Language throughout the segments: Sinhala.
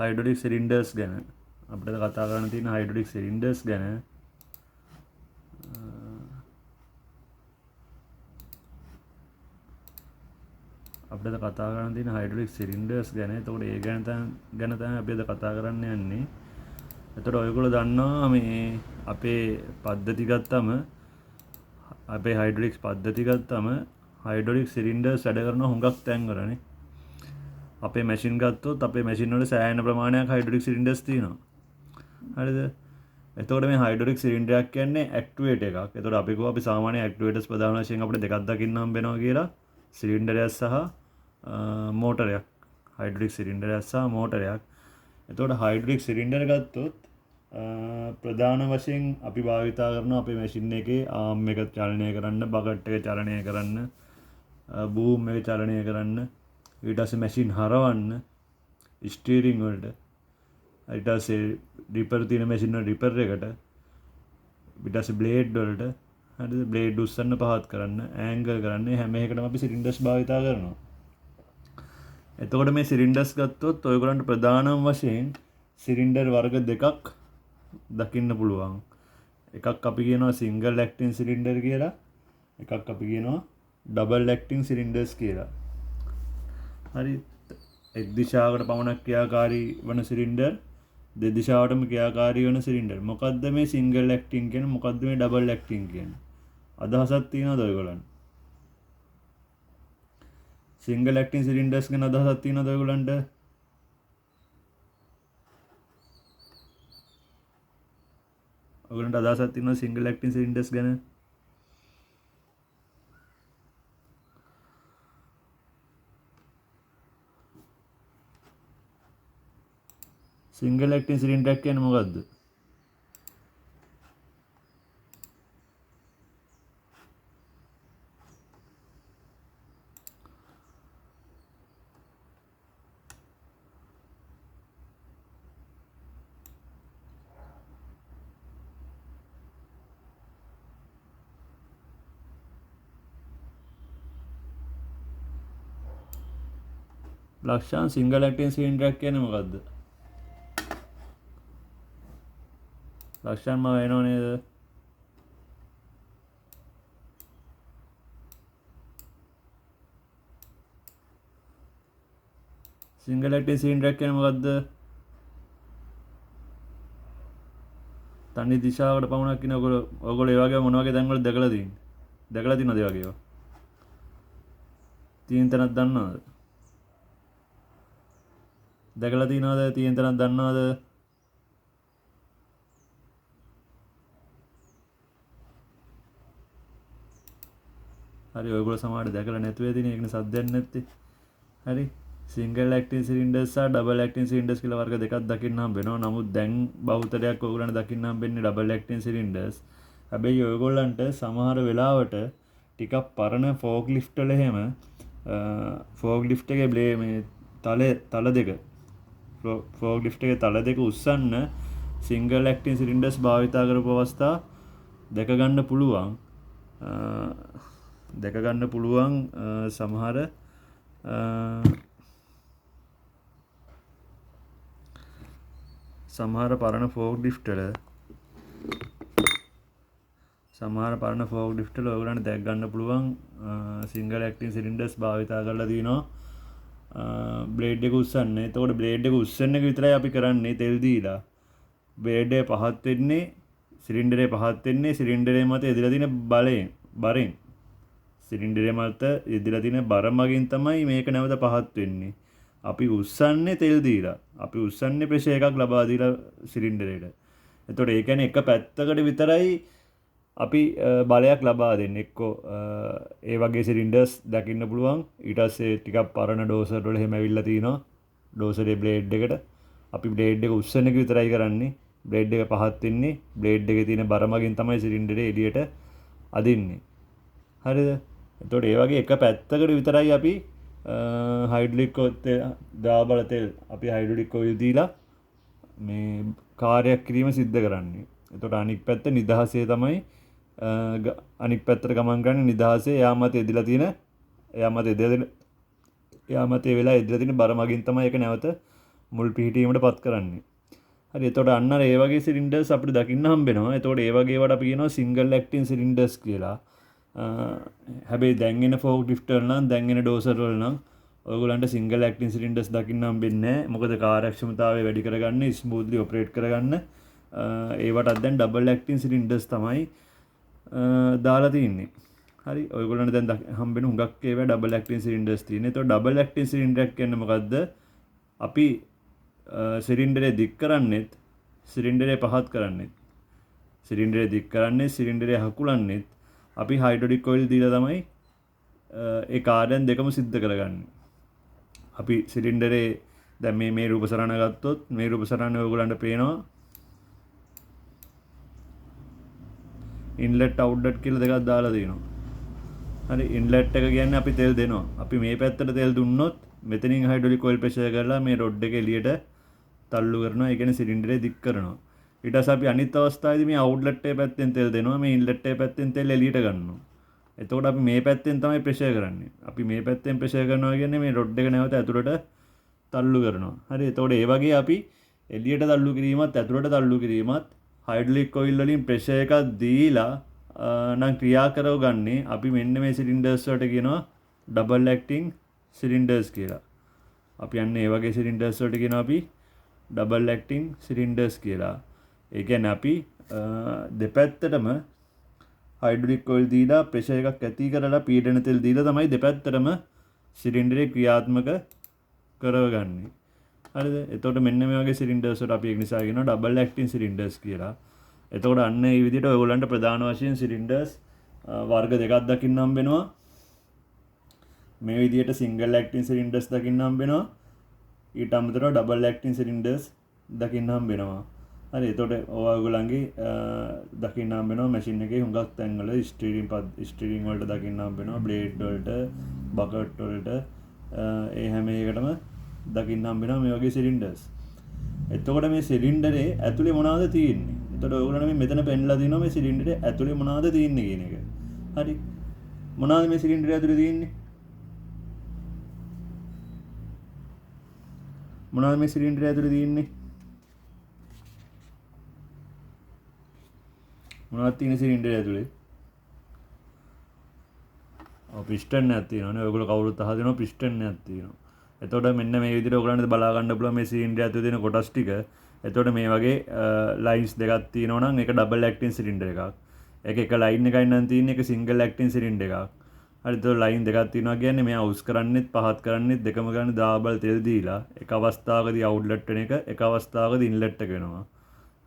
හයිඩ්‍රොලික් සිලින්ඩර්ස් ගැන අපිට කතා කරන්න තියෙන හයිඩ්‍රොලික් සිලින්ඩර්ස් ගැන අපිට කතා කරන්න තියෙන හයිඩ්‍රොලික් සිලින්ඩර්ස් ගැන. එතකොට ඒ ගැන තමයි අපි අද කතා කරන්න යන්නේ. එතකොට ඔයගොල්ලෝ දන්නවා මේ අපේ පද්ධති ගත්තම අපේ හයිඩ්‍රොලික්ස් පද්ධති ගත්තම හයිඩ්‍රොලික් සිලින්ඩර්ස් වැඩ කරන හුඟක් තැන්වලනේ. අපේ මැෂින් ගත්තොත් අපේ මැෂින් වල සෑහෙන ප්‍රමාණයක් හයිඩ්‍රොලික් සිලින්ඩර්ස් තියෙනවා. හරිද? එතකොට මේ හයිඩ්‍රොලික් සිලින්ඩරයක් කියන්නේ ඇක්ටුවේටර් එකක්. එතකොට අපි කිව්වා අපි සාමාන්‍ය ඇක්ටුවේටර්ස් ප්‍රධාන වශයෙන් අපිට දෙකක් දකින්න හම්බ වෙනවා කියලා. සිලින්ඩරයක් සහ මෝටරයක්. හයිඩ්‍රොලික් සිලින්ඩරයක් සහ මෝටරයක්. එතකොට හයිඩ්‍රොලික් සිලින්ඩර් ගත්තොත් ප්‍රධාන වශයෙන් අපි භාවිතා කරන අපේ මැෂින් එකේ ආම් එක චලනය කරන්න, බකට් එක චලනය කරන්න, බූම් එක චලනය කරන්න, ඊට පස්සේ මැෂින් හරවන්න, ස්ටීරින් වලට, ඊට පස්සේ රිපර් තියෙන මැෂින් වල රිපර් එකට, ඊට පස්සේ බ්ලේඩ් වලට, හරිද? බ්ලේඩ් උස්සන්න පහත් කරන්න, ඇන්ගල් කරන්න, හැම එකටම අපි සිලින්ඩර්ස් භාවිතා කරනවා. එතකොට මේ සිලින්ඩර්ස් ගත්තොත් ඔයගොල්ලන්ට ප්‍රධානම වශයෙන් සිලින්ඩර් වර්ග දෙකක් දකින්න පුළුවන්. එකක් අපි කියනවා සිංගල් ඇක්ටින් සිලින්ඩර් කියලා. එකක් අපි කියනවා ඩබල් ඇක්ටින් සිලින්ඩර්ස් කියලා. හරි. එක් දිශාවකට පමණක් ක්‍රියාකාරී වන සිලින්ඩර්, දෙදිශාවටම ක්‍රියාකාරී වන සිලින්ඩර්. මොකද්ද මේ සිංගල් ඇක්ටින් කියන්නේ? මොකද්ද මේ ඩබල් ඇක්ටින් කියන්නේ? අදහසක් තියෙනවද ඔයගොල්ලන්ට? සිංගල් ඇක්ටින් සිලින්ඩර්ස් ගැන අදහසක් තියෙනවද ඔයගොල්ලන්ට? ඔයගොල්ලන්ට අදහසක් තියෙනවද සිංගල් ඇක්ටින් සිලින්ඩර්ස් ගැන? සිංගල් ඇක්ටින් සිලින්ඩර් කියන්නේ මොකද්ද? ලක්ෂාන් සිංගල් ඇක්ටින් සිලින්ඩර් කියන්නේ මොකද්ද? ලක්ෂාන් මම වෙනව නේද? සිංගල් ඇක්ටින් සිලින්ඩර් කියන්නේ මොකද්ද? තනි දිශාවකට පමණක් කියන ඔයගොල්ලෝ ඒ වගේ මොන වගේ තැන්වල දැකලා තියෙන්නේ? දැකලා තියෙනවද ඒ වගේ ඒවා? තියෙන තැනක් දන්නවද? දැකලා තියෙනවද? තියෙන තැනක් දන්නවද? හරි, ඔයගොල්ලෝ සමහරට දැකලා නැතුව ඇතිනේ. ඒකනේ සද්දයක් නැත්තේ. හරි. සිංගල් ඇක්ටින් සිලින්ඩර්ස් සහ ඩබල් ඇක්ටින් සිලින්ඩර්ස් කියලා වර්ග දෙකක් දකින්න හම්බ වෙනවා. නමුත් දැන් බහුතරයක් ඔයගොල්ලන්ට දකින්න හම්බෙන්නේ ඩබල් ඇක්ටින් සිලින්ඩර්ස්. හැබැයි ඔයගොල්ලන්ට සමහර වෙලාවට ටිකක් පරණ ෆෝක් ලිෆ්ට් වල එහෙම ෆෝක් ලිෆ්ට් එකේ මේ තල දෙක ෆෝක් ලිෆ්ට් එකේ තල දෙක උස්සන්න සිංගල් ඇක්ටින් සිලින්ඩර්ස් භාවිතා කරපු අවස්ථා දැක ගන්න පුළුවන්. සමහර පරණ ෆෝක් ලිෆ්ට් වල ඔයගොල්ලන්ට දැක් ගන්න පුළුවන් සිංගල් ඇක්ටින් සිලින්ඩර්ස් භාවිතා කරලා තිනවා බ්ලේඩ් එක උස්සන්න. එතකොට බ්ලේඩ් එක උස්සන්න එක විතරයි අපි කරන්නේ තෙල් දීලා. බ්ලේඩ් එක පහත් වෙන්නේ සිලින්ඩරේ පහත් වෙන්නේ සිලින්ඩරේ මත එදිලා තියෙන බරෙන්. සිලින්ඩරේ මත එදිලා තියෙන බර මගින් තමයි මේක නැවත පහත් වෙන්නේ. අපි උස්සන්නේ තෙල් දීලා. අපි උස්සන්නේ ප්‍රෙෂර් එකක් ලබා දීලා සිලින්ඩරේට. එතකොට ඒ කියන්නේ එක පැත්තකට විතරයි අපි බලයක් ලබා දෙන්නේ. එක්කෝ ඒ වගේ සිලින්ඩර්ස් දකින්න පුළුවන්. ඊට පස්සේ ටිකක් පරණ ඩෝසර් වල එහෙම ඇවිල්ලා තිනවා. ඩෝසරේ බ්ලේඩ් එකට අපි බ්ලේඩ් එක උස්සන එක විතරයි කරන්නේ. බ්ලේඩ් එක පහත් වෙන්නේ බ්ලේඩ් එකේ තියෙන බර මගින් තමයි සිලින්ඩරේ එළියට අදින්නේ. හරිද? එතකොට ඒ වගේ එක පැත්තකට විතරයි අපි හයිඩ්‍රොලික් දාබල තෙල් අපි හයිඩ්‍රොලික් ඔයිල් දීලා මේ කාර්යයක් කිරීම සිද්ධ කරන්නේ. එතකොට අනික් පැත්ත නිදහසේ තමයි අනික් පැත්තට ගමන් කරන්නේ නිදහසේ එයා මත එදිලා තියෙන බර මගින් තමයි ඒක නැවත මුල් පිහිටීමට පත් කරන්නේ. හරි එතකොට අන්න ඒ වගේ සිලින්ඩර්ස් අපිට දකින්න හම්බෙනවා. එතකොට ඒ වගේ ඒවාට අපි කියනවා සිංගල් ඇක්ටින් සිලින්ඩර්ස් කියලා. හැබැයි දැන් එන ෆෝක් ලිෆ්ට් වල නම් දැන් එන ඩෝසර් වල නම් ඔයගොල්ලන්ට සිංගල් ඇක්ටින් සිලින්ඩර්ස් දකින්න හම්බෙන්නේ නැහැ. මොකද කාර්යක්ෂමතාවය වැඩි කරගන්න, ස්මූත්ලි ඔපරේට් කරගන්න ඒවටත් දැන් ඩබල් ඇක්ටින් සිලින්ඩර්ස් තමයි දාලා තියෙන්නේ. හරි ඔයගොල්ලන්ට දැන් හම්බෙන හුඟක් ඒවා ඩබල් ඇක්ටින් සිලින්ඩර්ස් තියෙනවා. ඒතකොට ඩබල් ඇක්ටින් සිලින්ඩර් එක කියන්නේ මොකද්ද? අපි සිලින්ඩරේ දික් කරන්නෙත් සිලින්ඩරේ පහත් කරන්නෙත් සිලින්ඩරේ දික් කරන්නේ සිලින්ඩරේ හකුලන්නෙත් අපි හයිඩ්‍රොලික් ඔයිල් දීලා තමයි ඒ කාර්යයන් දෙකම සිද්ධ කරගන්නේ. අපි සිලින්ඩරේ දැන් මේ රූප සරණ ගත්තොත් මේ රූප සරණ ඔයගොල්ලන්ට පේනවා ඉන්ලට් අවුට්ලට් කියලා දෙකක් දාලා තියෙනවා. හරි ඉන්ලට් එක කියන්නේ අපි තෙල් දෙනවා. අපි මේ පැත්තට තෙල් දුන්නොත් මෙතනින් හයිඩ්‍රොලික් ඔයිල් ප්‍රෙෂර් කරලා මේ රොඩ් එක එළියට තල්ලු කරනවා. ඒ කියන්නේ සිලින්ඩරේ දික් කරනවා. ඊට පස්සේ අපි අනිත් අවස්ථාවේදී මේ අවුට්ලට් එකේ පැත්තෙන් තෙල් දෙනවා. මේ ඉන්ලට් එකේ පැත්තෙන් තෙල් එළියට ගන්නවා. එතකොට අපි මේ පැත්තෙන් තමයි ප්‍රෙෂර් කරන්නේ. අපි මේ පැත්තෙන් ප්‍රෙෂර් කරනවා කියන්නේ මේ රොඩ් එක නැවත ඇතුළට තල්ලු කරනවා. හරි එතකොට ඒ වගේ අපි එළියට තල්ලු කිරීමත් ඇතුළට තල්ලු කිරීමත් හයිඩ්‍රොලික් ඔයිල් වලින් ප්‍රෙෂර් එකක් දීලා නම් ක්‍රියා කරව ගන්නේ අපි මෙන්න මේ සිලින්ඩර්ස් වලට කියනවා ඩබල් ඇක්ටිං සිලින්ඩර්ස් කියලා. අපි යන්නේ ඒ වගේ සිලින්ඩර්ස් වලට කියනවා අපි ඩබල් ඇක්ටිං සිලින්ඩර්ස් කියලා. ඒ කියන්නේ අපි දෙපැත්තටම හයිඩ්‍රොලික් ඔයිල් දීලා ප්‍රෙෂර් එකක් ඇති කරලා පීඩන තෙල් දීලා තමයි දෙපැත්තටම සිලින්ඩරේ ක්‍රියාත්මක කරවගන්නේ. හරිද? එතකොට මෙන්න මේ වගේ සිලින්ඩර්ස් වලට අපි ඒක නිසා කියනවා ඩබල් ඇක්ටින් සිලින්ඩර්ස් කියලා. එතකොට අන්න මේ විදිහට ඔයගොල්ලන්ට ප්‍රධාන වශයෙන් සිලින්ඩර්ස් වර්ග දෙකක් දකින්න හම්බෙනවා. මේ විදිහට සිංගල් ඇක්ටින් සිලින්ඩර්ස් දකින්න හම්බෙනවා. ඊට අමතරව ඩබල් ඇක්ටින් සිලින්ඩර්ස් දකින්න හම්බෙනවා. හරි එතකොට ඔයගොල්ලන්ගේ දකින්න හම්බෙනවා මැෂින් එකේ හුඟක් තැන්වල ස්ටියරින් වලට දකින්න හම්බෙනවා බ්ලේඩ් වලට බකට් වලට ඒ හැම එකටම දකින්න හම්බෙනවා මේ වගේ සිලින්ඩර්ස්. එතකොට මේ සිලින්ඩරේ ඇතුලේ මොනවද තියෙන්නේ? එතකොට ඔයගොල්ලෝ මේ මෙතන පෙන්ලා දිනවා මේ සිලින්ඩරේ ඇතුලේ මොනවද තියෙන්නේ කියන එක. හරි. මොනවද මේ සිලින්ඩරේ ඇතුලේ තියෙන්නේ? මොනවද මේ සිලින්ඩරේ ඇතුලේ තියෙන්නේ? මොනවද තියෙන්නේ සිලින්ඩරේ ඇතුලේ? පිස්ටන් එකක් තියෙනවානේ. ඔයගොල්ලෝ කවුරුත් අහලා පිස්ටන් එකක් තියෙනවා. එතකොට මෙන්න මේ විදිහට ඔයගලන්ට බලා ගන්න පුළුවන් මේ සිලින්ඩරය ඇතුලේ තියෙන කොටස් ටික. එතකොට මේ වගේ ලයින්ස් දෙකක් තියෙනවා නම් ඒක ඩබල් ඇක්ටින් සිලින්ඩර් එකක්. ඒක එක ලයින් එකයි නම් තියෙන්නේ ඒක සිංගල් ඇක්ටින් සිලින්ඩර් එකක්. හරි එතකොට ලයින් දෙකක් තියෙනවා කියන්නේ මෙයා අවුස් කරන්නෙත් පහත් කරන්නෙත් දෙකම ගන්න දාබල් තෙල් දීලා එක අවස්ථාවකදී අවුට්ලට් වෙන එක එක අවස්ථාවකදී ඉන්ලට් එක වෙනවා.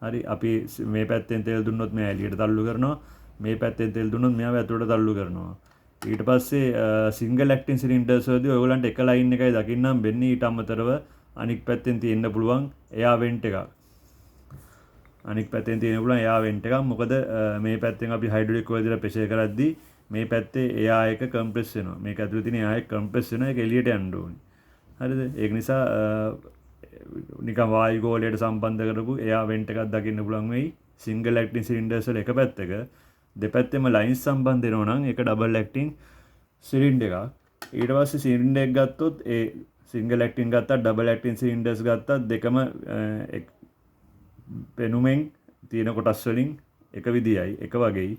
හරි අපි මේ පැත්තෙන් තෙල් දුන්නොත් මෙයා එළියට තල්ලු කරනවා. මේ පැත්තෙන් තෙල් දුන්නොත් මෙයා ඇතුළට තල්ලු කරනවා. ඊට පස්සේ සිංගල් ඇක්ටින් සිලින්ඩර්ස් වලදී ඔයගොල්ලන්ට එක ලයින් එකයි දකින්න හම්බෙන්නේ. ඊට අමතරව අනික් පැත්තෙන් තියෙන්න පුළුවන් එයා වෙන්ට් එකක්. අනික් පැත්තෙන් තියෙන්න පුළුවන් එයා වෙන්ට් එකක්. මොකද මේ පැත්තෙන් අපි හයිඩ්‍රොලික් ඔයිල් දාලා ප්‍රෙෂර් කරද්දී මේ පැත්තේ එයා එක කම්ප්‍රෙස් වෙනවා. මේක ඇතුලේ තියෙන එයා එක කම්ප්‍රෙස් වෙනවා. ඒක එළියට යන්න ඕනේ. හරිද? ඒක නිසා නිකන් වායු ගෝලයට සම්බන්ධ කරපු එයා වෙන්ට් එකක් දකින්න පුළුවන් වෙයි. සිංගල් ඇක්ටින් සිලින්ඩර්ස් වල එක පැත්තක දෙපැත්තෙම ලයින්ස් සම්බන්ධ වෙනවා නම් ඒක ඩබල් ඇක්ටින් සිලින්ඩර් එකක්. ඊට පස්සේ සිලින්ඩර් එක ගත්තොත් ඒ සිංගල් ඇක්ටින් ගත්තත් ඩබල් ඇක්ටින් සිලින්ඩර්ස් ගත්තත් දෙකම පෙනුමෙන් තියෙන කොටස් වලින් එක විදියයි එක වගේයි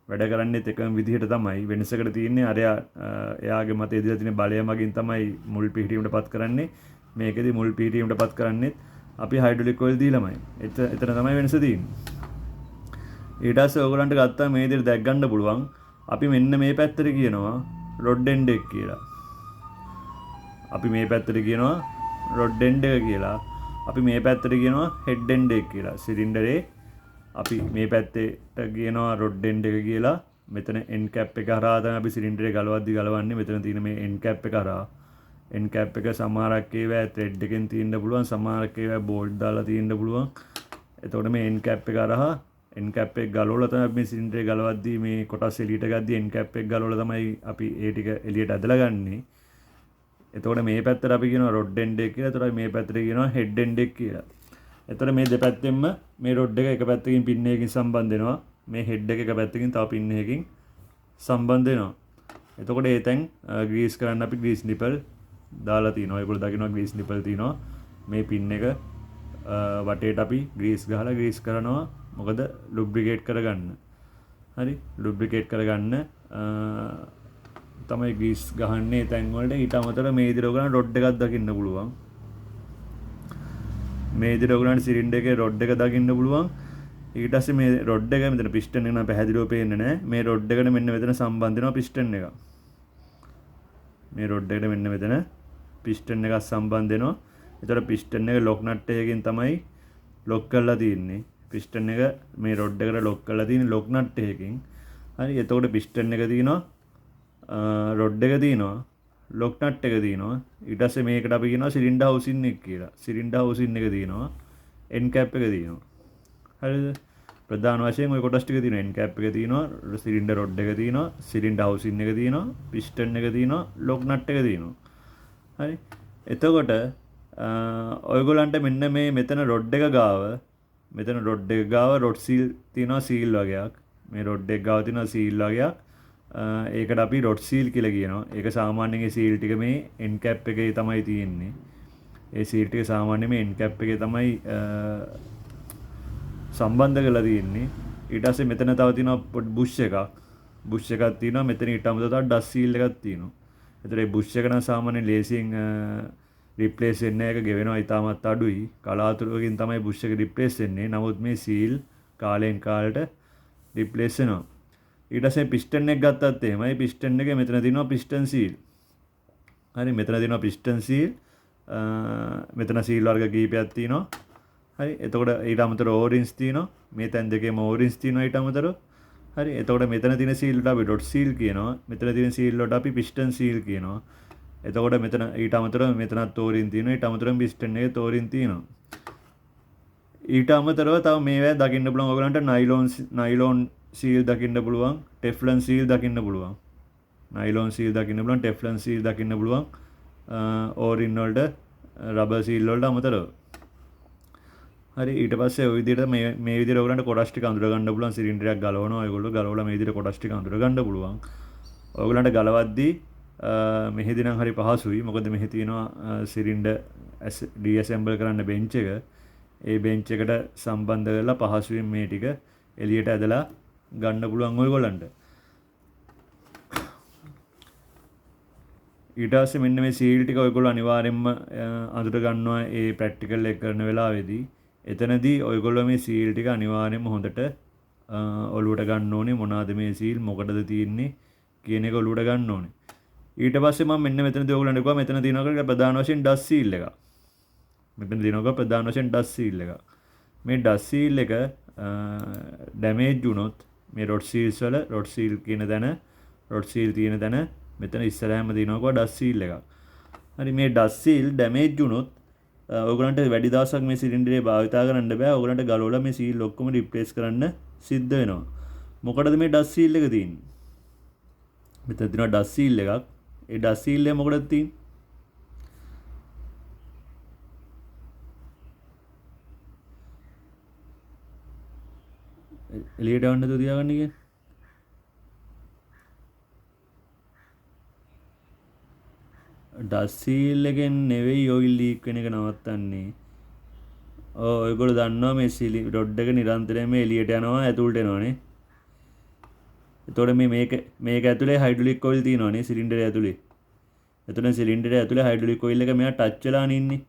වැඩ කරන්නේත් එකම විදිහට තමයි. වෙනසකට තියෙන්නේ අරයා එයාගේ මතය දීලා තියෙන බලය මගින් තමයි මුල් පිහිටීමට පත් කරන්නේ. මේකෙදි මුල් පිහිටීමට පත් කරන්නේත් අපි හයිඩ්‍රොලික් ඔයිල් දීලාමයි. එතන තමයි වෙනස තියෙන්නේ. ඊට පස්සේ ඔයගලන්ට ගත්තා මේ විදිහට දැක් ගන්න පුළුවන්. අපි මෙන්න මේ පැත්තට කියනවා රොඩ් එන්ඩ් එක කියලා. අපි මේ පැත්තට කියනවා රොඩ් එන්ඩ් එක කියලා. අපි මේ පැත්තට කියනවා හෙඩ් එන්ඩ් එක කියලා. සිලින්ඩරේ අපි මේ පැත්තට කියනවා රොඩ් එන්ඩ් එක කියලා. මෙතන එන්ඩ් කැප් එක හරහා තමයි අපි සිලින්ඩරේ ගලවද්දි ගලවන්නේ. මෙතන තියෙන මේ එන්ඩ් කැප් එක හරහා. එන්ඩ් කැප් එක සමහරක් ඒවා ත්‍රෙඩ් එකෙන් තියෙන්න පුළුවන්. සමහරක් ඒවා බෝල්ට් දාලා තියෙන්න පුළුවන්. එතකොට මේ එන්ඩ් කැප් එක හරහා එන් කැප් එක ගලවලා තමයි මේ සිලින්ඩරේ ගලවද්දී මේ කොටස් එළියට ගද්දී එන් කැප් එක ගලවලා තමයි අපි ඒ ටික එළියට ඇදලා ගන්නෙ. එතකොට මේ පැත්තට අපි කියනවා රොඩ් එන්ඩ් එක කියලා. එතකොට මේ පැත්තට කියනවා හෙඩ් එන්ඩ් එක කියලා. එතකොට මේ දෙපැත්තෙන්ම මේ රොඩ් එක එක පැත්තකින් පින් එකකින් සම්බන්ධ වෙනවා. මේ හෙඩ් එක එක පැත්තකින් තව පින් එකකින් සම්බන්ධ වෙනවා. එතකොට ඒ තැන් ග්‍රීස් කරන්න අපි ග්‍රීස් නිපල් දාලා තිනවා. ඒගොල්ලෝ දකිනවා ග්‍රීස් නිපල් තිනවා. මේ පින් එක වටේට අපි ග්‍රීස් ගහලා ග්‍රීස් කරනවා. මොකද ලුබ්‍රිකේට් කරගන්න. හරි ලුබ්‍රිකේට් කරගන්න තමයි ග්‍රීස් ගහන්නේ තැන් වලට. ඊට අමතරව මේ විදිහට ඔයගලන්ට රොඩ් එකක් දකින්න පුළුවන්. මේ විදිහට ඔයගලන්ට සිලින්ඩර් එකේ රොඩ් එක දකින්න පුළුවන්. ඊට පස්සේ මේ රොඩ් එක මෙතන පිස්ටන් එක නම් පැහැදිලිව පේන්නේ නැහැ. මේ රොඩ් එකට මෙන්න මෙතන සම්බන්ධ වෙනවා පිස්ටන් එක. මේ රොඩ් එකට මෙන්න මෙතන පිස්ටන් එකක් සම්බන්ධ වෙනවා. ඒතර පිස්ටන් එක ලොක් නට් එකකින් තමයි ලොක් කරලා තියෙන්නේ. පිස්ටන් එක මේ රොඩ් එකට ලොක් කරලා තියෙන්නේ ලොක් නට් එකකින්. හරි එතකොට පිස්ටන් එක තියෙනවා රොඩ් එක තියෙනවා ලොක් නට් එක තියෙනවා. ඊට පස්සේ මේකට අපි කියනවා සිලින්ඩර් හවුසින් එක කියලා. සිලින්ඩර් හවුසින් එක තියෙනවා. එන් කැප් එක තියෙනවා. හරිද? ප්‍රධාන වශයෙන් ওই කොටස් ටික තියෙනවා. එන් කැප් එක තියෙනවා, සිලින්ඩර් රොඩ් එක තියෙනවා, සිලින්ඩර් හවුසින් එක තියෙනවා, පිස්ටන් එක තියෙනවා, ලොක් නට් එක තියෙනවා. හරි. එතකොට ඔයගොල්ලන්ට මෙන්න මේ මෙතන රොඩ් එක ගාව රොඩ් සීල් තියෙනවා සීල් වගේක්. මේ රොඩ් එක ගාව තියෙනවා සීල් වගේක්. ඒකට අපි රොඩ් සීල් කියලා කියනවා. ඒක සාමාන්‍යයෙන් ඒ සීල් ටික මේ එන් කැප් එකේ තමයි තියෙන්නේ. ඒ සීල් ටික සාමාන්‍යයෙන් මේ එන් කැප් එකේ තමයි සම්බන්ධ කරලා තියෙන්නේ. ඊට පස්සේ මෙතන තව තියෙනවා බුෂ් එකක්. බුෂ් එකක් තියෙනවා. මෙතන ඊට අමතරව තව ඩස් සීල් එකක් තියෙනවා. ඒතර මේ බුෂ් එක නම් සාමාන්‍යයෙන් ලේසියෙන් රිප්ලේස් වෙන්නේ නැහැ. ඒක ගෙවෙනවා ඉතාමත් අඩුයි. කලාතුරකින් තමයි බුෂ් එක රිප්ලේස් වෙන්නේ. නමුත් මේ සීල් කාලෙන් කාලට රිප්ලේස් වෙනවා. ඊට පස්සේ පිස්ටන් එක ගත්තත් එහෙමයි. පිස්ටන් එකේ මෙතන තියෙනවා පිස්ටන් සීල්. හරි මෙතන තියෙනවා පිස්ටන් සීල්. මෙතන සීල් වර්ග කීපයක් තියෙනවා. හරි එතකොට ඊට අමතරව ඕරින්ස් තියෙනවා. මේ තැන් දෙකේම ඕරින්ස් තියෙනවා ඊට අමතරව. හරි එතකොට මෙතන තියෙන සීල් වලට අපි ඩොට් සීල් කියනවා. මෙතන තියෙන සීල් වලට අපි පිස්ටන් සීල් කියනවා. එතකොට මෙතන ඊට අමතරව මෙතනත් ඕරින් තියෙනවා. ඊට අමතරව පිස්ටන් එකේ තෝරින් තියෙනවා. ඊට අමතරව තව මේවා දකින්න පුළුවන් ඔයගලන්ට නයිලෝන් සීල් දකින්න පුළුවන්, ටෙෆ්ලන් සීල් දකින්න පුළුවන්. නයිලෝන් සීල් දකින්න පුළුවන්, ටෙෆ්ලන් සීල් දකින්න පුළුවන්. ඕරින් වලට රබර් සීල් වලට අමතරව. හරි ඊට පස්සේ ওই විදිහට මේ විදිහට ඔයගලන්ට කොටස් ටික අඳුර ගන්න පුළුවන්. සිලින්ඩරයක් ගලවනවා ඔයගොල්ලෝ ගලවලා මේ විදිහට කොටස් ටික අඳුර ගන්න පුළුවන්. ඔයගලන්ට ගලවද්දී මෙහෙදි නම් හරි පහසුයි. මොකද මෙහි තියෙනවා සිලින්ඩර් ඩිඇසෙම්බල් කරන්න බෙන්ච් එක. ඒ බෙන්ච් එකට සම්බන්ධ කරලා පහසුවෙන් මේ ටික එළියට ඇදලා ගන්න පුළුවන් ඔයගොල්ලන්ට. ඊට පස්සේ මෙන්න මේ සීල් ටික ඔයගොල්ලෝ අනිවාර්යෙන්ම අඳුර ගන්නවා ඒ ප්‍රැක්ටිකල් එක කරන වෙලාවේදී. එතනදී ඔයගොල්ලෝ මේ සීල් ටික අනිවාර්යෙන්ම හොඳට ඔලුවට ගන්න ඕනේ. මොනවාද මේ සීල් මොකටද තියෙන්නේ කියන එක ඔලුවට ගන්න ඕනේ. ඊට පස්සේ මම මෙන්න මෙතනදී ඔයගොල්ලන්ට කිව්වා මෙතන තියෙනවා ප්‍රධාන වශයෙන් ඩස් සීල් එකක්. මෙතන තියෙනවා ප්‍රධාන වශයෙන් ඩස් සීල් එකක්. මේ ඩස් සීල් එක ඩැමේජ් වුණොත් මේ රොඩ් සීල්ස් වල රොඩ් සීල් කියන තැන රොඩ් සීල් තියෙන තැන මෙතන ඉස්සරහම තියෙනවා ඩස් සීල් එකක්. හරි මේ ඩස් සීල් ඩැමේජ් වුණොත් ඔයගලන්ට වැඩි දවසක් මේ සිලින්ඩරේ භාවිතා කරන්න බෑ. ඔයගලන්ට ගලවලා මේ සීල් ඔක්කොම රිප්ලේස් කරන්න සිද්ධ වෙනවා. මොකටද මේ ඩස් සීල් එක තියෙන්නේ? මෙතන තියෙනවා ඩස් සීල් එකක්. ඒ ඩස් සීල් එක මොකටද තියෙන්නේ? එළියට යවන්න තු තියාගන්න කියන්නේ. ඩස් සීල් එකෙන් නෙවෙයි ඔයිල් ලීක් වෙන එක නවත්තන්නේ. ඔයගොල්ලෝ දන්නවා මේ රොඩ් එක නිරන්තරයෙන්ම එළියට යනවා ඇතුළට එනවනේ. එතකොට මේක ඇතුලේ හයිඩ්‍රොලික් ඔයිල් තියෙනවනේ සිලින්ඩරය ඇතුලේ. එතන සිලින්ඩරය ඇතුලේ හයිඩ්‍රොලික් ඔයිල් එක මෙයා ටච් වෙලා ඉන්නේ.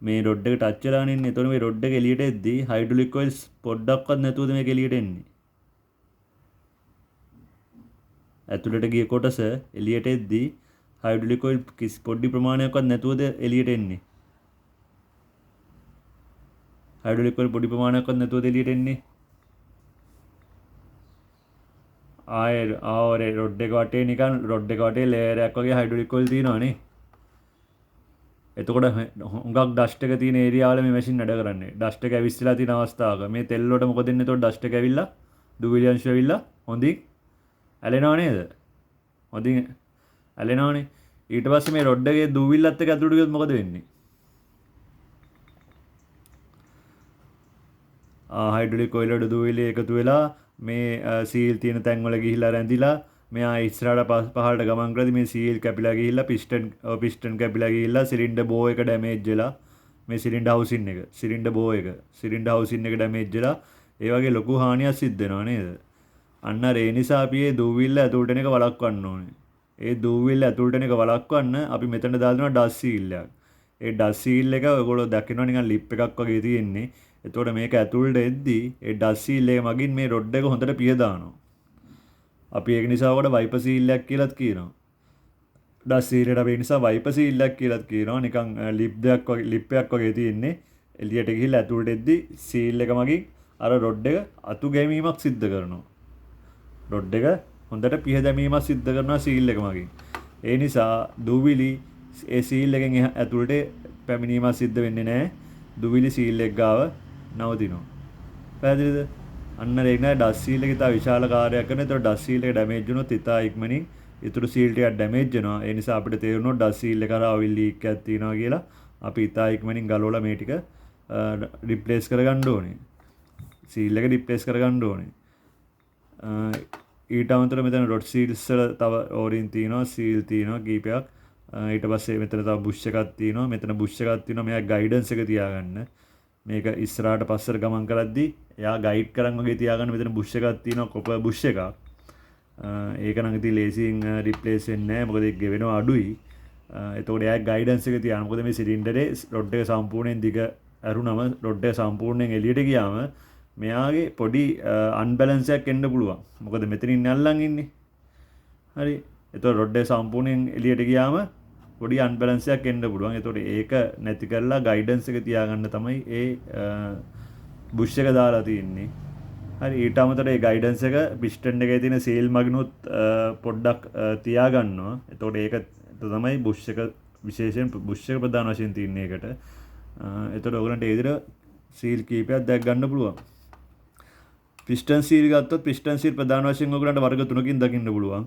මේ රොඩ් එක ටච් වෙලා ඉන්නේ. එතකොට මේ රොඩ් එක එළියට එද්දී හයිඩ්‍රොලික් ඔයිල් පොඩ්ඩක්වත් නැතුවද මේක එළියට එන්නේ. ඇතුලට ගිය කොටස එළියට එද්දී හයිඩ්‍රොලික් ඔයිල් පොඩි ප්‍රමාණයක්වත් නැතුවද එළියට එන්නේ. හයිඩ්‍රොලික් ඔයිල් පොඩි ප්‍රමාණයක්වත් නැතුවද එළියට එන්නේ. ආයේ රොඩ් එක වටේ නිකන් රොඩ් එක වටේ ලේයර් එකක් වගේ හයිඩ්‍රොලික් ඔයිල් තියෙනවනේ. එතකොට හුඟක් ඩස්ට් එක තියෙන ඒරියා වල මේ මැෂින් වැඩ කරන්නේ. ඩස්ට් එක ඇවිස්සලා තියෙන අවස්ථාවක මේ තෙල් වලට මොකද වෙන්නේ? එතකොට ඩස්ට් එක ඇවිල්ලා දුවිලි අංශ ඇවිල්ලා හොඳින් ඇලෙනව නේද? හොඳින් ඇලෙනවනේ. ඊට පස්සේ මේ රොඩ් එකේ දුවිල්ලත් එක්ක ඇතුළට ගියොත් මොකද වෙන්නේ? හයිඩ්‍රොලික් ඔයිල් වල දුවිලි එකතු වෙලා මේ සීල් තියෙන තැන් වල ගිහිලා රැඳිලා මෙයා ඉස්සරහට පහළට ගමන් කරද්දී මේ සීල් කැපිලා ගිහිල්ලා පිස්ටන් කැපිලා ගිහිල්ලා සිලින්ඩර් බෝ එක ඩැමේජ් වෙලා මේ සිලින්ඩර් හවුසින් එක, සිලින්ඩර් බෝ එක, සිලින්ඩර් හවුසින් එක ඩැමේජ් වෙලා ඒ වගේ ලොකු හානියක් සිද්ධ වෙනවා නේද? අන්න ඒ නිසා අපි මේ දූවිල්ල ඇතුළට එන එක වළක්වන්න ඕනේ. ඒ දූවිල්ල ඇතුළට එන එක වළක්වන්න අපි මෙතන දාලා දෙනවා ඩස් සීල් එකක්. ඒ ඩස් සීල් එක ඔයගොල්ලෝ දකිනවා නිකන් ලිප් එකක් වගේ තියෙන්නේ. එතකොට මේක ඇතුළට එද්දී ඒ ඩස් සීල් එක මගින් මේ රොඩ් එක හොඳට පිය දානවා. අපි ඒක නිසා ඔකට වයිපර් සීල් එකක් කියලාත් කියනවා. ඩස් සීල් එකට අපි ඒ නිසා වයිපර් සීල් එකක් කියලාත් කියනවා. නිකන් ලිප් එකක් වගේ තියෙන්නේ. එළියට ගිහිල්ලා ඇතුළට එද්දී සීල් එක මගින් අර රොඩ් එක අතු ගැනීමක් සිද්ධ කරනවා. රොඩ් එක හොඳට පිහ දැමීමක් සිද්ධ කරනවා සීල් එක මගින්. ඒ නිසා දූවිලි ඒ සීල් එකෙන් ඇතුළට පැමිණීමක් සිද්ධ වෙන්නේ නැහැ. දූවිලි සීල් එක ගාව නවතිනවා. පැහැදිලිද? අන්න ඒක නෑ ඩස් සීල් එක ඉතා විශාල කාර්යයක් කරන. ඒතකොට ඩස් සීල් එක ඩැමේජ් වුණොත් ඉතා ඉක්මනින් ඊටු සීල් ටිකක් ඩැමේජ් වෙනවා. ඒ නිසා අපිට තේරෙනවා ඩස් සීල් එක කරා ඔයිල් ලීක් එකක් තියෙනවා කියලා. අපි ඉතා ඉක්මනින් ගලවලා මේ ටික රිප්ලේස් කරගන්න ඕනේ. සීල් එක රිප්ලේස් කරගන්න ඕනේ. ඊට අමතරව මෙතන රොඩ් සීල්ස් වල තව ඕරින් තියෙනවා, සීල් තියෙනවා කීපයක්. ඊට පස්සේ මෙතන තව බුෂ් එකක් තියෙනවා. මෙතන බුෂ් එකක් තියෙනවා. මෙයා ගයිඩන්ස් එක තියාගන්න. මේක ඉස්සරහට පස්සට ගමන් කරද්දී එයා ගයිඩ් කරන් වගේ තියාගන්න. මෙතන බුෂ් එකක් තියෙනවා, කොපර් බුෂ් එකක්. ඒක නම් ඉතින් ලේසියෙන් රිප්ලේස් වෙන්නේ නැහැ. මොකද ඒක ගෙවෙනවා අඩුයි. එතකොට එයා ගයිඩන්ස් එක තියාගන්න. මොකද මේ සිලින්ඩරේ රොඩ් එක සම්පූර්ණයෙන් දිග ඇරුණම රොඩ් එක සම්පූර්ණයෙන් එළියට ගියාම මෙයාගේ පොඩි අන්බැලන්ස් එකක් එන්න පුළුවන්. මොකද මෙතනින් අල්ලන් ඉන්නේ. හරි. එතකොට රොඩ් එක සම්පූර්ණයෙන් එළියට ගියාම පොඩි අන්බැලන්ස් එකක් එන්න පුළුවන්. එතකොට ඒක නැති කරලා ගයිඩන්ස් එක තියාගන්න තමයි ඒ බුෂ් එක දාලා තියෙන්නේ. හරි. ඊට අමතරව ඒ ගයිඩන්ස් එක පිස්ටන් එකේ තියෙන සීල් මගිනුත් පොඩ්ඩක් තියාගන්නවා. එතකොට ඒක තමයි බුෂ් එක විශේෂයෙන් බුෂ් එක ප්‍රධාන වශයෙන් තියෙන එකට. එතකොට ඔයගලන්ට ඒ විදිහට සීල් කීපයක් දැක් ගන්න පුළුවන්. පිස්ටන් සීල් ගත්තොත් පිස්ටන් සීල් ප්‍රධාන වශයෙන් ඔයගලන්ට වර්ග 3කින් දකින්න පුළුවන්.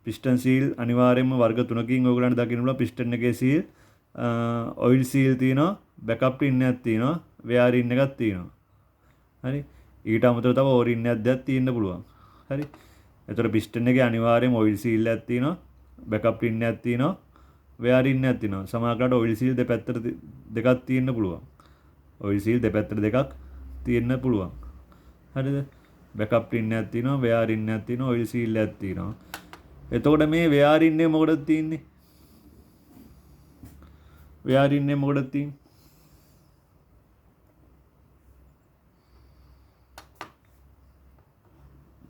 පිස්ටන් සීල් අනිවාර්යයෙන්ම වර්ග 3කින් ඔයගලන්ට දකින්න පුළුවන්. පිස්ටන් එකේ සීල් ඔයිල් සීල් තියෙනවා, බෑකප් ටින් එකක් තියෙනවා, වෙයාර් ඉන් එකක් තියෙනවා. හරි. ඊට අමතරව තව ඕරින් එකක් දෙයක් තියෙන්න පුළුවන්. හරි. එතකොට පිස්ටන් එකේ අනිවාර්යයෙන්ම ඔයිල් සීල් එකක් තියෙනවා, බෑකප් ටින් එකක් තියෙනවා, වෙයාර් ඉන් එකක් තියෙනවා. සමහරකට ඔයිල් සීල් දෙපැත්තට දෙකක් තියෙන්න පුළුවන්. ඔයිල් සීල් දෙපැත්තට දෙකක් තියෙන්න පුළුවන්. හරිද? බෑකප් ටින් එකක් තියෙනවා, වෙයාර් ඉන් එකක් තියෙනවා, ඔයිල් සීල් එකක් තියෙනවා. එතකොට මේ වෙයාර් ඉන් එක මොකටද තියෙන්නේ? වෙයාර් ඉන් එක මොකටද තියෙන්නේ?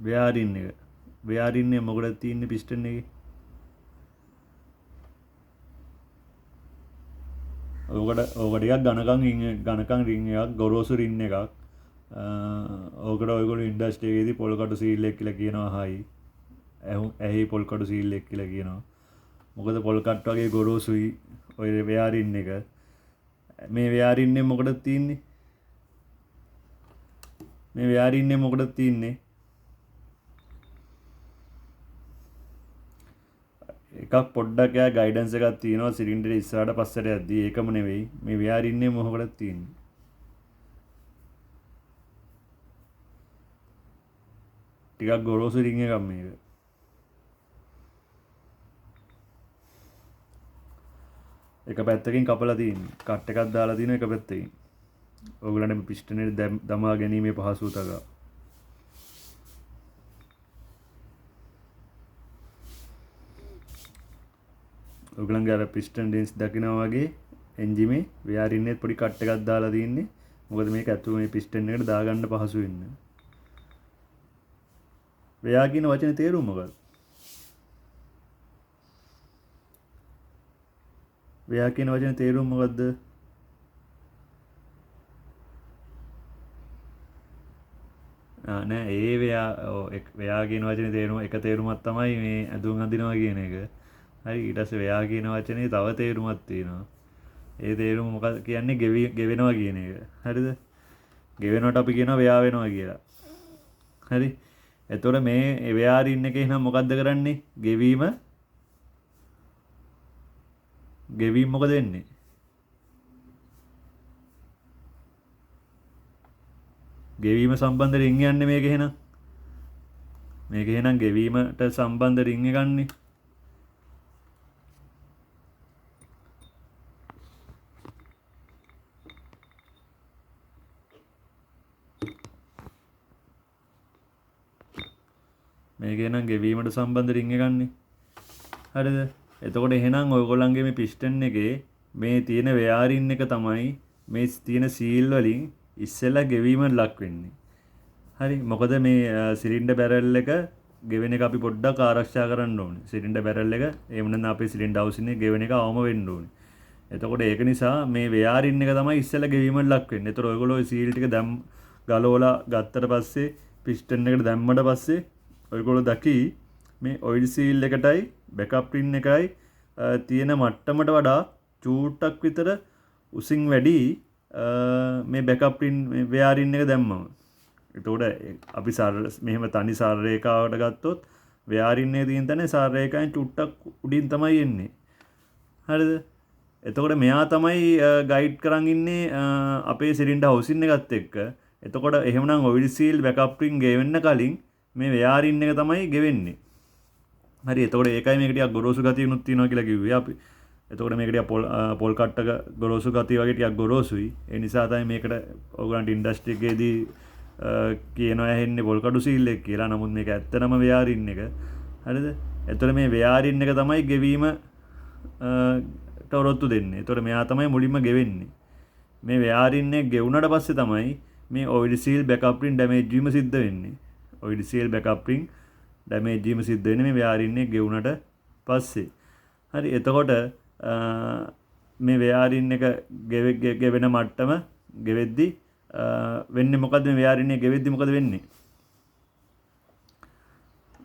වෙයාර් ඉන් එක. වෙයාර් ඉන් එක මොකටද තියෙන්නේ පිස්ටන් එකේ? ඕකට ටිකක් ඝනකම් රින් එකක්, ගොරෝසු රින් එකක්. ඕකට ඔයගොල්ලෝ ඉන්ඩස්ට්‍රි එකේදී පොල් කටු සීල් එක කියලා කියනවා හයි. ඇහි පොල් කටු සීල් එක කියලා කියනවා. මොකද පොල් කට් වගේ ගොරෝසුයි ඔය වෙයාර් ඉන් එක. මේ වෙයාර් ඉන් එක මොකටද තියෙන්නේ? මේ වෙයාර් ඉන් එක මොකටද තියෙන්නේ? එකක් පොඩ්ඩක් එයා ගයිඩන්ස් එකක් තියෙනවා සිලින්ඩරේ ඉස්සරහට පස්සට යද්දී. ඒකම නෙවෙයි. මේ වෙයාර් ඉන් එක මොකටද තියෙන්නේ? ටිකක් ගොරෝසු රින් එකක් මේක. එක පැත්තකින් කපලා තියෙන්නේ. කට් එකක් දාලා තියෙන එක පැත්තකින්. ඔයගලන්ට පිස්ටන් එක දමා ගැනීමේ පහසුව තගා. ඔයගලන්ගේ අර පිස්ටන් ඩෙන්ස් දකිනවා වගේ එන්ජිමේ වෙයාර් ඉන් එකේ පොඩි කට් එකක් දාලා තියෙන්නේ. මොකද මේක ඇතුළේ මේ පිස්ටන් එකට දාගන්න පහසු වෙන්න. වෙයාර් කියන වචනේ තේරුම මොකක්ද? වෙයාර් කියන වචනේ තේරුම මොකද්ද? නෑ ඒ වෙයාර් කියන වචනේ තේරුම එක තේරුමක් තමයි මේ ඇඳුම් අඳිනවා කියන එක. හරි. ඊට පස්සේ වෙයාර් කියන වචනේ තව තේරුමක් තියෙනවා. ඒ තේරුම මොකක්ද කියන්නේ? ගෙවෙනවා කියන එක. හරිද? ගෙවෙනවට අපි කියනවා වෙයා වෙනවා කියලා. හරි. එතකොට මේ වෙයාර් ඉන් එකේ නම් මොකද්ද කරන්නේ? ගෙවීම මොකද වෙන්නේ? ගෙවීම සම්බන්ධ රින් යන්නේ මේක එහෙනම්. මේක එහෙනම් ගෙවීමට සම්බන්ධ රින් එකන්නේ. මේකේ නම් ගෙවීමට සම්බන්ධ රින් එකක්නේ. හරිද? එතකොට එහෙනම් ඔයගොල්ලන්ගේ මේ පිස්ටන් එකේ මේ තියෙන වෙයාරින් එක තමයි මේ තියෙන සීල් වලින් ඉස්සෙල්ලා ගෙවීමට ලක් වෙන්නේ. හරි මොකද මේ සිලින්ඩර් බැරල් එක ගෙවෙන එක අපි පොඩ්ඩක් ආරක්ෂා කරන්න ඕනේ. සිලින්ඩර් බැරල් එක එහෙම නැත්නම් අපේ සිලින්ඩර් හවුස් එකේ ගෙවෙන එක අවම වෙන්න ඕනේ. එතකොට ඒක නිසා මේ වෙයාරින් එක තමයි ඉස්සෙල්ලා ගෙවීමට ලක් වෙන්නේ. ඒතර ඔයගොල්ලෝ සීල් ටික ගලවලා ගත්තට පස්සේ පිස්ටන් එකට දැම්මට පස්සේ ඔයගොල්ලෝ දකි මේ ඔයිල් සීල් එකටයි බෑකප් රින් එකයි තියෙන මට්ටමට වඩා චූට්ටක් විතර උසින් වැඩි මේ බෑකප් රින් වෙයාරින් එක දැම්මම. එතකොට අපි මෙහෙම තනි සාර රේඛාවට ගත්තොත් වෙයාරින් එකේ තියෙන තැන සාර රේඛාවෙන් චුට්ටක් උඩින් තමයි එන්නේ. හරිද? එතකොට මෙයා තමයි ගයිඩ් කරන් ඉන්නේ අපේ සිලින්ඩර් හවුසින් එකත් එක්ක. එතකොට එහෙමනම් ඔයිල් සීල් බෑකප් රින් ගෙවෙන්න කලින් මේ වෙයාරින් එක තමයි ගෙවෙන්නේ. හරි එතකොට ඒකයි මේක ටිකක් ගොරෝසු ගතියකුත් තියෙනවා කියලා කිව්වේ අපි. එතකොට මේක ටිකක් පොල් කට්ටක ගොරෝසු ගතිය වගේ ටිකක් ගොරෝසුයි. ඒ නිසා තමයි මේකට ඔයගලන්ට ඉන්ඩස්ට්‍රි එකේදී කියනවා ඇහෙන්නේ පොල් කඩු සීල් එක කියලා. නමුත් මේක ඇත්තනම වෙයාරින් එක. හරිද? එතකොට මේ වෙයාරින් එක තමයි ගෙවීම ඔරොත්තු දෙන්නේ. එතකොට මෙයා තමයි මුලින්ම ගෙවෙන්නේ. මේ වෙයාරින් එක ගෙවුනට පස්සේ තමයි මේ ඔයිල් සීල් බෑකප් රින් ඩැමේජ් වීම සිද්ධ වෙන්නේ. ඔයිල් සීල් බෑකප් රින් ඩැමේජ් වීම සිද්ධ වෙන්නේ මේ වෙයාරින් එක ගෙවුනට පස්සේ. හරි එතකොට මේ වෙයාරින් එක ගෙවෙන මට්ටම ගෙවෙද්දි වෙන්නේ මොකද්ද මේ වෙයාරින් එක ගෙවෙද්දි මොකද වෙන්නේ?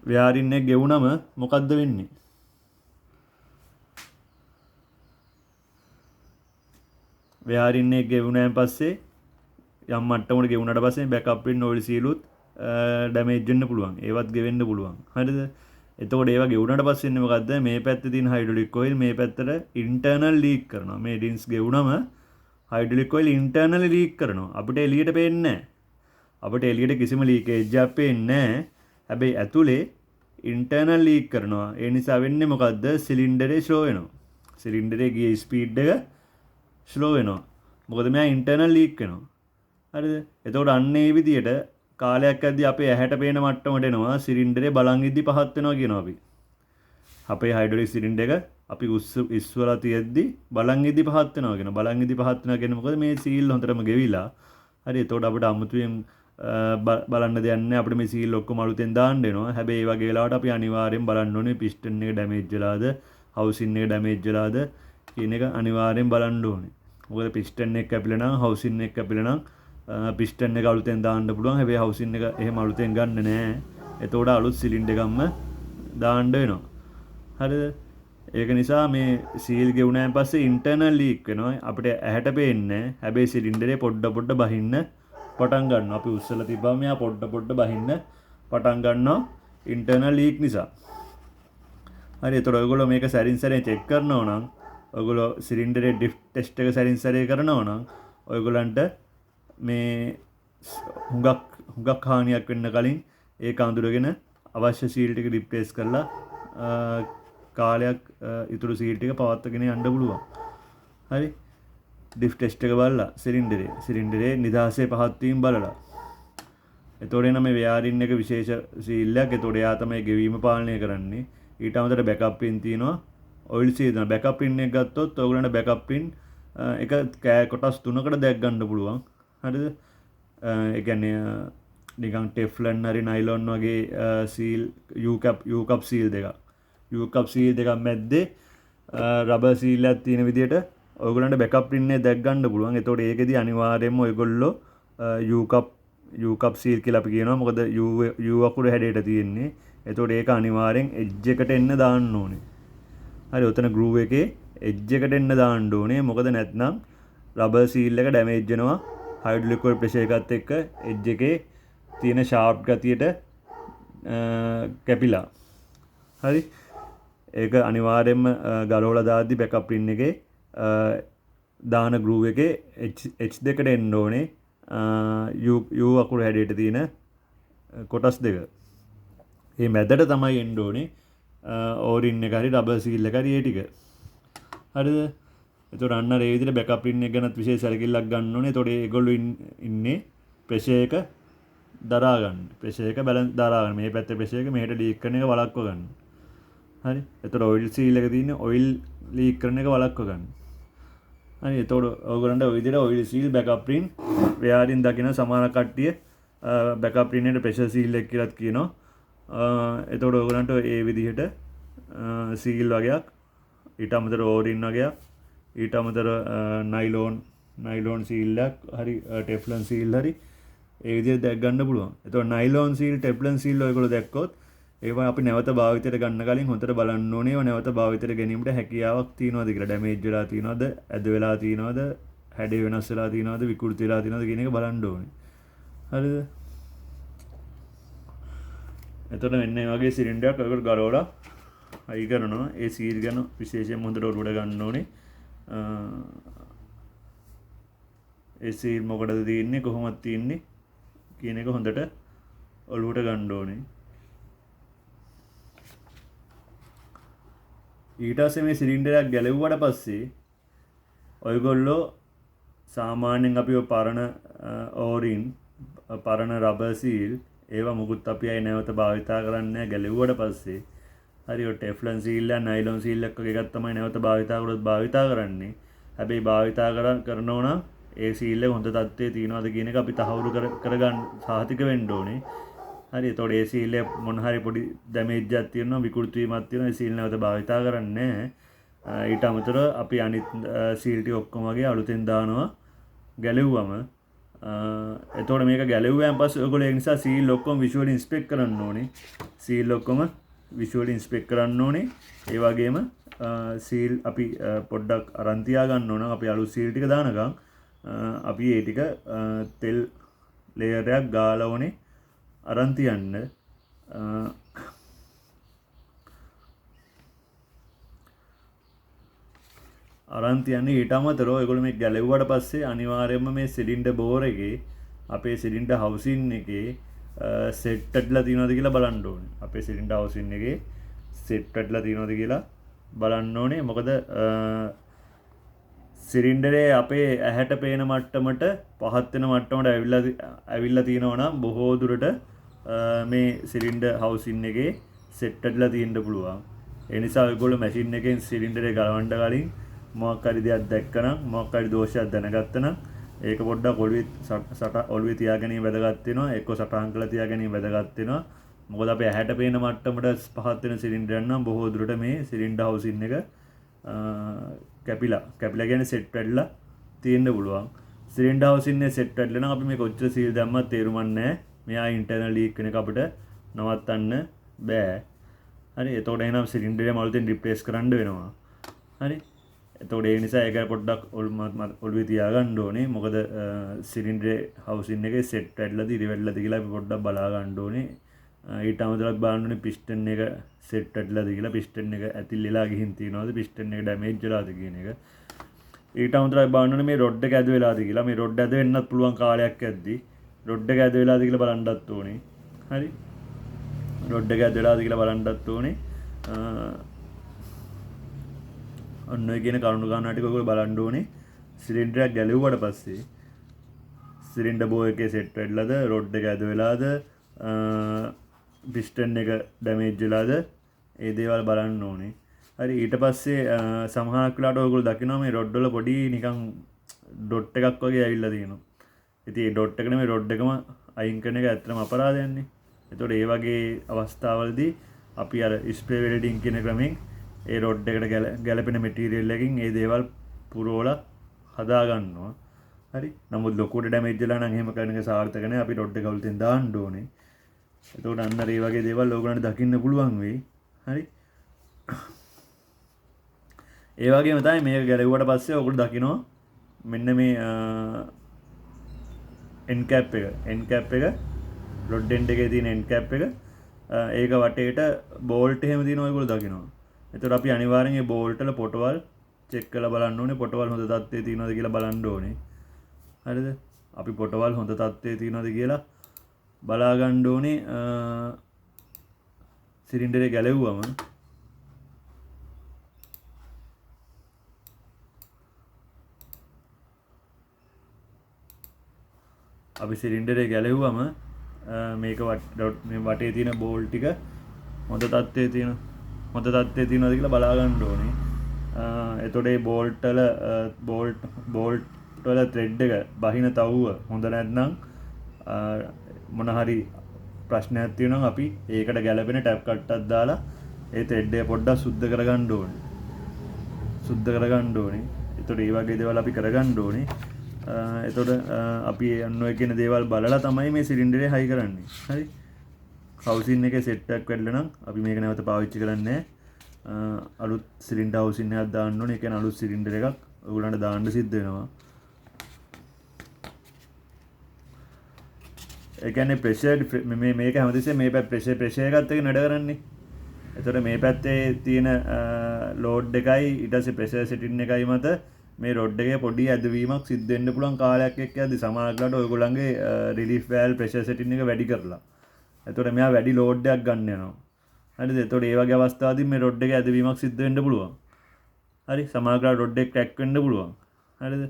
වෙයාරින් එක ගෙවුනම මොකද්ද වෙන්නේ? වෙයාරින් එක ගෙවුනන් පස්සේ යම් මට්ටමකට ගෙවුනට පස්සේ බෑකප් රින් ඔයිල් සීලුත් ඩැමේජ් වෙන්න පුළුවන්. ඒවත් ගෙවෙන්න පුළුවන්. හරිද? එතකොට ඒවා ගෙවුනට පස්සේ ඉන්නේ මොකද්ද? මේ පැත්තේ තියෙන හයිඩ්‍රොලික් ඔයිල් මේ පැත්තට ඉන්ටර්නල් ලීක් කරනවා. මේ රින්ස් ගෙවුනම හයිඩ්‍රොලික් ඔයිල් ඉන්ටර්නලි ලීක් කරනවා. අපිට එළියට පේන්නේ නැහැ. අපිට එළියට කිසිම ලීකේජ් එකක් පේන්නේ නැහැ. හැබැයි ඇතුලේ ඉන්ටර්නල් ලීක් කරනවා. ඒ නිසා වෙන්නේ මොකද්ද? සිලින්ඩරේ ස්ලෝ වෙනවා. සිලින්ඩරේ ගියේ ස්පීඩ් එක ස්ලෝ වෙනවා. මොකද මෙයා ඉන්ටර්නල් ලීක් වෙනවා. හරිද? එතකොට අන්න ඒ විදියට කාලයක් ඇද්දි අපේ ඇහැට පේන මට්ටමට එනවා සිලින්ඩරේ බලන් ඉද්දි පහත් වෙනවා කියනවා අපි. අපේ හයිඩ්‍රොලික් සිලින්ඩර් එක අපි ඉස්සුවලා තියෙද්දි බලන් ඉද්දි පහත් වෙනවා කියනවා. බලන් ඉද්දි පහත් වෙනවා කියන්නේ මොකද මේ සීල් හොඳටම ගෙවිලා. හරි එතකොට අපිට අමුතුවෙන් බලන්න දෙයක් නැහැ. අපිට මේ සීල් ඔක්කොම අලුතෙන් දාන්න වෙනවා. හැබැයි ඒ වගේ වෙලාවට අපි අනිවාර්යෙන් බලන්න ඕනේ පිස්ටන් එක ඩැමේජ් වෙලාද, හවුසින් එක ඩැමේජ් වෙලාද කියන එක අනිවාර්යෙන් බලන්න ඕනේ. මොකද පිස්ටන් එක කැපිලා නම් හවුසින් එක කැපිලා නම් පිස්ටන් එක අලුතෙන් දාන්න පුළුවන්. හැබැයි හවුසින් එක එහෙම අලුතෙන් ගන්න නෑ. එතකොට අලුත් සිලින්ඩර් එකක්ම දාන්න වෙනවා. හරිද? ඒක නිසා මේ සීල් ගෙවුනන් පස්සේ ඉන්ටර්නල් ලීක් වෙනවා. අපිට ඇහැට පේන්නේ නැහැ. හැබැයි සිලින්ඩරේ පොඩ බහින්න පටන් ගන්නවා. අපි උස්සලා තිබ්බම මෙයා පොඩ බහින්න පටන් ගන්නවා ඉන්ටර්නල් ලීක් නිසා. හරි එතකොට ඔයගොල්ලෝ මේක සැරින් සැරේ චෙක් කරනවා නම් ඔයගොල්ලෝ සිලින්ඩරේ ඩිෆ් ටෙස්ට් එක සැරින් සැරේ කරනවා නම් ඔයගොල්ලන්ට මේ හුඟක් හානියක් වෙන්න කලින් ඒක අඳුරගෙන අවශ්‍ය සීල් ටික රිප්ලේස් කරලා කාලයක් ඉතුරු සීල් ටික පවත්වාගෙන යන්න පුළුවන්. හරි ඩිෆ් ටෙස්ට් එක බලලා සිලින්ඩරේ නිදහසේ පහත් වීම බලලා. එතකොට එන මේ වෙයාරින් එක විශේෂ සීල් එකක්. එතකොට එයා තමයි ගෙවීම පාලනය කරන්නේ. ඊට අමතරව බෑකප් රින් තියෙනවා. ඔයිල් සීල් තියෙනවා. බෑකප් රින් එක ගත්තොත් ඔයගොල්ලන්ට බෑකප් රින් එක කොටස් 3කට දැක් ගන්න පුළුවන්. හරිද? ඒ කියන්නේ නිකන් ටෙෆ්ලන් හරි නයිලොන් වගේ සීල් U කප් සීල් දෙකක්. U කප් සීල් දෙකක් මැද්දේ රබර් සීල් එකක් තියෙන විදිහට ඔයගොල්ලන්ට බෑකප් රින් එක දැක් ගන්න පුළුවන්. එතකොට ඒකෙදි අනිවාර්යයෙන්ම ඔයගොල්ලෝ U කප් සීල් කියලා අපි කියනවා. මොකද U අකුර හැඩයට තියෙන්නේ. එතකොට ඒක අනිවාර්යෙන් එජ් එකට එන්න දාන්න ඕනේ. හරි ඔතන ගෲව් එකේ එජ් එකට එන්න දාන්න ඕනේ. මොකද නැත්නම් රබර් සීල් එක ඩැමේජ් වෙනවා. හයිඩ්‍රොලික් ඔයිල් ප්‍රෙෂර් එකත් එක්ක එජ් එකේ තියෙන ෂාර්ප් ගතියට කැපිලා. හරි ඒක අනිවාර්යයෙන්ම ගලවලා දාද්දි බෑකප් රින් එකේ දාන ගෲව් එකේ H දෙකට එන්න ඕනේ. U අකුර හැඩයට තියෙන කොටස් දෙක. මේ මැදට තමයි එන්න ඕනේ ඕරින් එක හරි රබර් සීල් එක හරි ඒ ටික. හරිද? එතකොට අන්න ඒ විදිහට බෑකප් රින් එක ගැනත් විශේෂ සැලකිල්ලක් ගන්න ඕනේ. එතකොට ඒගොල්ලෝ ඉන්නේ ප්‍රෙෂර් එක දරා ගන්න. ප්‍රෙෂර් එක බැලන්ස් දරා ගන්න. මේ පැත්තේ ප්‍රෙෂර් එක මෙහෙට ලීක් කරන එක වළක්ව ගන්න. හරි. එතකොට ඔයිල් සීල් එක තියෙන්නේ ඔයිල් ලීක් කරන එක වළක්ව ගන්න. හරි. එතකොට ඔයගොල්ලන්ට ওই විදිහට ඔයිල් සීල් බෑකප් රින් ව්‍යාරින් දකින සමාන කට්ටිය බෑකප් රින් එකට ප්‍රෙෂර් සීල් එක කියලාත් කියනවා. එතකොට ඔයගොල්ලන්ට ඒ විදිහට සීල් වගේක් ඊට අමතර ඕරින් වගේක් ඊට අමතර නයිලෝන් සීල් එකක් හරි ටෙෆ්ලන් සීල් හරි ඒ විදිහට දැක් ගන්න පුළුවන්. එතකොට නයිලෝන් සීල් ටෙෆ්ලන් සීල් ඔයගොල්ලෝ දැක්කොත් ඒවා අපි නැවත භාවිතයට ගන්න කලින් හොඳට බලන්න ඕනේ. ඒවා නැවත භාවිතයට ගැනීමට හැකියාවක් තියනවාද කියලා. ඩැමේජ් වෙලා තියනවද, ඇද වෙලා තියනවද, හැඩය වෙනස් වෙලා තියනවද, විකෘති වෙලා තියනවද කියන එක බලන්න ඕනේ. හරිද? එතකොට මෙන්න මේ වගේ සිලින්ඩරයක් ඔයගොල්ලෝ ගලවලා අයි කරනවා. ඒ සීල් ගැන විශේෂයෙන් හොඳට ඔළුවට ගන්න ඕනේ. ඒ සීල් මොකටද තියෙන්නේ, කොහොමද තියෙන්නේ කියන එක හොඳට ඔළුවට ගන්න ඕනේ. ඊට පස්සේ මේ සිලින්ඩරයක් ගැලවුවට පස්සේ ඔයගොල්ලෝ සාමාන්‍යයෙන් අපි ඔය පරණ ඕරින් පරණ රබර් සීල් ඒවා මුකුත් අපි අය නැවත භාවිතා කරන්නේ නැහැ ගැලවුවට පස්සේ. හරි ඔය ටෙෆ්ලන් සීල් එක නයිලොන් සීල් එකක් වගේ එකක් තමයි නැවත භාවිතා කරොත් භාවිතා කරන්නේ. හැබැයි භාවිතා කරනවා නම් ඒ සීල් එක හොඳ තත්ත්වයේ තියනවාද කියන එක අපි තහවුරු කරගන්න සාහිතික වෙන්න ඕනේ. හරි එතකොට ඒ සීල් එක මොන හරි පොඩි ඩැමේජ් එකක් තියෙනවා විකෘති වීමක් තියෙනවා ඒ සීල් නැවත භාවිතා කරන්නේ නැහැ. ඊට අමතරව අපි අනිත් සීල් ටික ඔක්කොම වගේ අලුතෙන් දානවා ගැලෙව්වම. එතකොට මේක ගැලෙව්වයන් පස්සේ ඔයගොල්ලෝ ඒ නිසා සීල් ඔක්කොම විෂුවලි ඉන්ස්පෙක්ට් කරන්න ඕනේ. සීල් ඔක්කොම විෂුවලි ඉන්ස්පෙක්ට් කරන්න ඕනේ. ඒ වගේම සීල් අපි පොඩ්ඩක් අරන් තියා ගන්න ඕන. අපි අලුත් සීල් ටික දානකම් අපි ඒ ටික තෙල් ලේයර් එකක් ගාලා ඕනේ අරන් තියන්න. අරන් තියන්නේ ඊට අමතරව ඔයගොල්ලෝ මේ ගැලෙව්වට පස්සේ අනිවාර්යයෙන්ම මේ සිලින්ඩර් බෝර් එකේ අපේ සිලින්ඩර් හවුසින් එකේ සෙට් වෙලා තියෙනවද කියලා බලන්න ඕනේ. අපේ සිලින්ඩර් හවුසින් එකේ සෙට් වෙලා තියෙනවද කියලා බලන්න ඕනේ. මොකද සිලින්ඩරේ අපේ ඇහැට පේන මට්ටමට පහත් වෙන මට්ටමට ඇවිල්ලා තියෙනවා නම් බොහෝ දුරට මේ සිලින්ඩර් හවුසින් එකේ සෙට් වෙලා තියෙන්න පුළුවන්. ඒ නිසා ඔයගොල්ලෝ මැෂින් එකෙන් සිලින්ඩරේ ගලවන්න කලින් මොකක් හරි දෙයක් දැක්කනම් මොකක් හරි දෝෂයක් දැනගත්තනම් ඒක පොඩ්ඩක් ඔළුවේ තියාගැනීම වැදගත් වෙනවා. එක්ක සටහන් කරලා තියාගැනීම වැදගත් වෙනවා. මොකද අපේ ඇහැට පේන මට්ටමට පහත් වෙන සිලින්ඩරයක් නම් බොහෝ දුරට මේ සිලින්ඩර් හවුසින් එක කැපිලා කියන්නේ සෙට් වෙලා තියෙන්න පුළුවන්. සිලින්ඩර් හවුසින් එක සෙට් වෙලා නම් අපි මේ කොච්චර සීල් දැම්මත් තේරුමක් නැහැ. මෙයා ඉන්ටර්නල් ලීක් වෙන එක අපිට නවත්තන්න බෑ. හරි එතකොට එහෙනම් සිලින්ඩර් එක අලුතෙන් රිප්ලේස් කරන්න වෙනවා. හරි එතකොට ඒ නිසා ඒක පොඩ්ඩක් ඔළුවේ තියාගන්න ඕනේ. මොකද සිලින්ඩර් හවුසින් එකේ සෙට් වෙලාද ඉරි වෙලාද කියලා අපි පොඩ්ඩක් බලා ගන්න ඕනේ. ඊට අමතරව බලන්න ඕනේ පිස්ටන් එක සෙට් වෙලාද කියලා. පිස්ටන් එක ඇතිල් වෙලා ගිහින් තියනවාද, පිස්ටන් එක ඩැමේජ් වෙලාද කියන එක. ඊට අමතරව බලන්න ඕනේ මේ රොඩ් එක ඇද වෙලාද කියලා. මේ රොඩ් ඇද වෙන්නත් පුළුවන් කාලයක් ඇද්දි රොඩ් එක ඇද වෙලාද කියලා බලන්නත් ඕනේ. හරි රොඩ් එක ඇද වෙලාද කියලා බලන්නත් ඕනේ. ඔන්න ඔය කියන කරුණු ගන්න ටික ඔයගොල්ලෝ බලන්න ඕනේ. සිලින්ඩරයක් ගැලෙව්වට පස්සේ සිලින්ඩර් බෝ එකේ සෙට් වෙලාද, රොඩ් එක ඇද වෙලාද, පිස්ටන් එක ඩැමේජ් වෙලාද ඒ දේවල් බලන්න ඕනේ. හරි ඊට පස්සේ සමහරක් වෙලාවට ඔයගොල්ලෝ දකිනවා මේ රොඩ් වල පොඩි නිකන් ඩොට් එකක් වගේ ඇවිල්ලා තියෙනවා. ඉතින් ඒ ඩොට් එක නෙමෙයි රොඩ් එකම අයින් කරන එක ඇත්තටම අපරාධයක්නේ. ඒතකොට ඒ වගේ අවස්ථාවලදී අපි අර ස්ප්‍රේ වෙල්ඩින් කියන ක්‍රමෙන් ඒ රොඩ් එකට ගැලපෙන මෙටීරියල් එකකින් ඒ දේවල් පුරවලා හදා ගන්නවා. හරි නමුත් ලොකුට ඩැමේජ් වෙලා නම් එහෙම කරන එක සාර්ථක නැහැ. අපි රොඩ් එක අලුතෙන් දාන්න ඕනේ. එතකොට අන්න ඒ වගේ දේවල් ඕගොල්ලන්ට දකින්න පුළුවන් වෙයි. හරි ඒ වගේම තමයි මේක ගැලෙව්වට පස්සේ ඔයගොල්ලෝ දකිනවා මෙන්න මේ end cap එක රොඩ් end එකේ තියෙන end cap එක ඒක වටේට බෝල්ට් එහෙම තියෙනවා ඔයගොල්ලෝ දකිනවා. එතකොට අපි අනිවාර්යෙන් මේ බෝල්ට් වල පොටවල් චෙක් කරලා බලන්න ඕනේ. පොටවල් හොඳ තත්ත්වයේ තියෙනවද කියලා බලන්න ඕනේ. හරිද? අපි පොටවල් හොඳ තත්ත්වයේ තියෙනවද කියලා බලා ගන්න ඕනේ. සිලින්ඩරේ ගැලෙව්වම අපි සිලින්ඩරේ ගැලෙව්වම මේක වටේ තියෙන බෝල් ටික හොඳ තත්ත්වයේ තියෙනවද කියලා බලා ගන්න ඕනේ. එතකොට මේ බෝල්ට් වල ත්‍රෙඩ් එක බහින තවුව හොඳ නැත්නම් මොන හරි ප්‍රශ්නයක් තියෙනවා අපි ඒකට ගැළපෙන ටැප් කට්ටක් දාලා ඒ ත්‍රෙඩ් එක පොඩ්ඩක් සුද්ධ කරගන්න ඕනේ. එතකොට මේ වගේ දේවල් අපි කරගන්න ඕනේ. එතකොට අපි අන්න ඔය කියන දේවල් බලලා තමයි මේ සිලින්ඩරේ හයි කරන්නේ. හරි. හවුසින් එකේ සෙට් එකක් වැඩිලා නම් අපි මේක නැවත පාවිච්චි කරන්නේ අලුත් සිලින්ඩර් හවුසින් එකක් දාන්න ඕනේ. ඒ කියන්නේ අලුත් සිලින්ඩර් එකක් ඔයගොල්ලන්ට දාන්න සිද්ධ වෙනවා. ඒ කියන්නේ ප්‍රෙෂර් මේක හැමතිස්සෙම මේ ප්‍රෙෂර් එකත් එක්ක නඩ කරන්නේ. එතකොට මේ පැත්තේ තියෙන ලෝඩ් එකයි ඊට පස්සේ ප්‍රෙෂර් සෙටින් එකයි මත මේ රොඩ් එකේ පොඩි ඇදවීමක් සිද්ධ වෙන්න පුළුවන් කාලයක් එක්ක යද්දි සමහරවිට ඔයගොල්ලන්ගේ රිලීෆ් වැල්ව් ප්‍රෙෂර් සෙටින් එක වැඩි කරලා. එතකොට මෙයා වැඩි ලෝඩ් එකක් ගන්න යනවා. හරිද? එතකොට ඒ වගේ අවස්ථාවදී මේ රොඩ් එකේ ඇදවීමක් සිද්ධ වෙන්න පුළුවන්. හරි සමහරවිට රොඩ් එක ක්‍රැක් වෙන්න පුළුවන්. හරිද?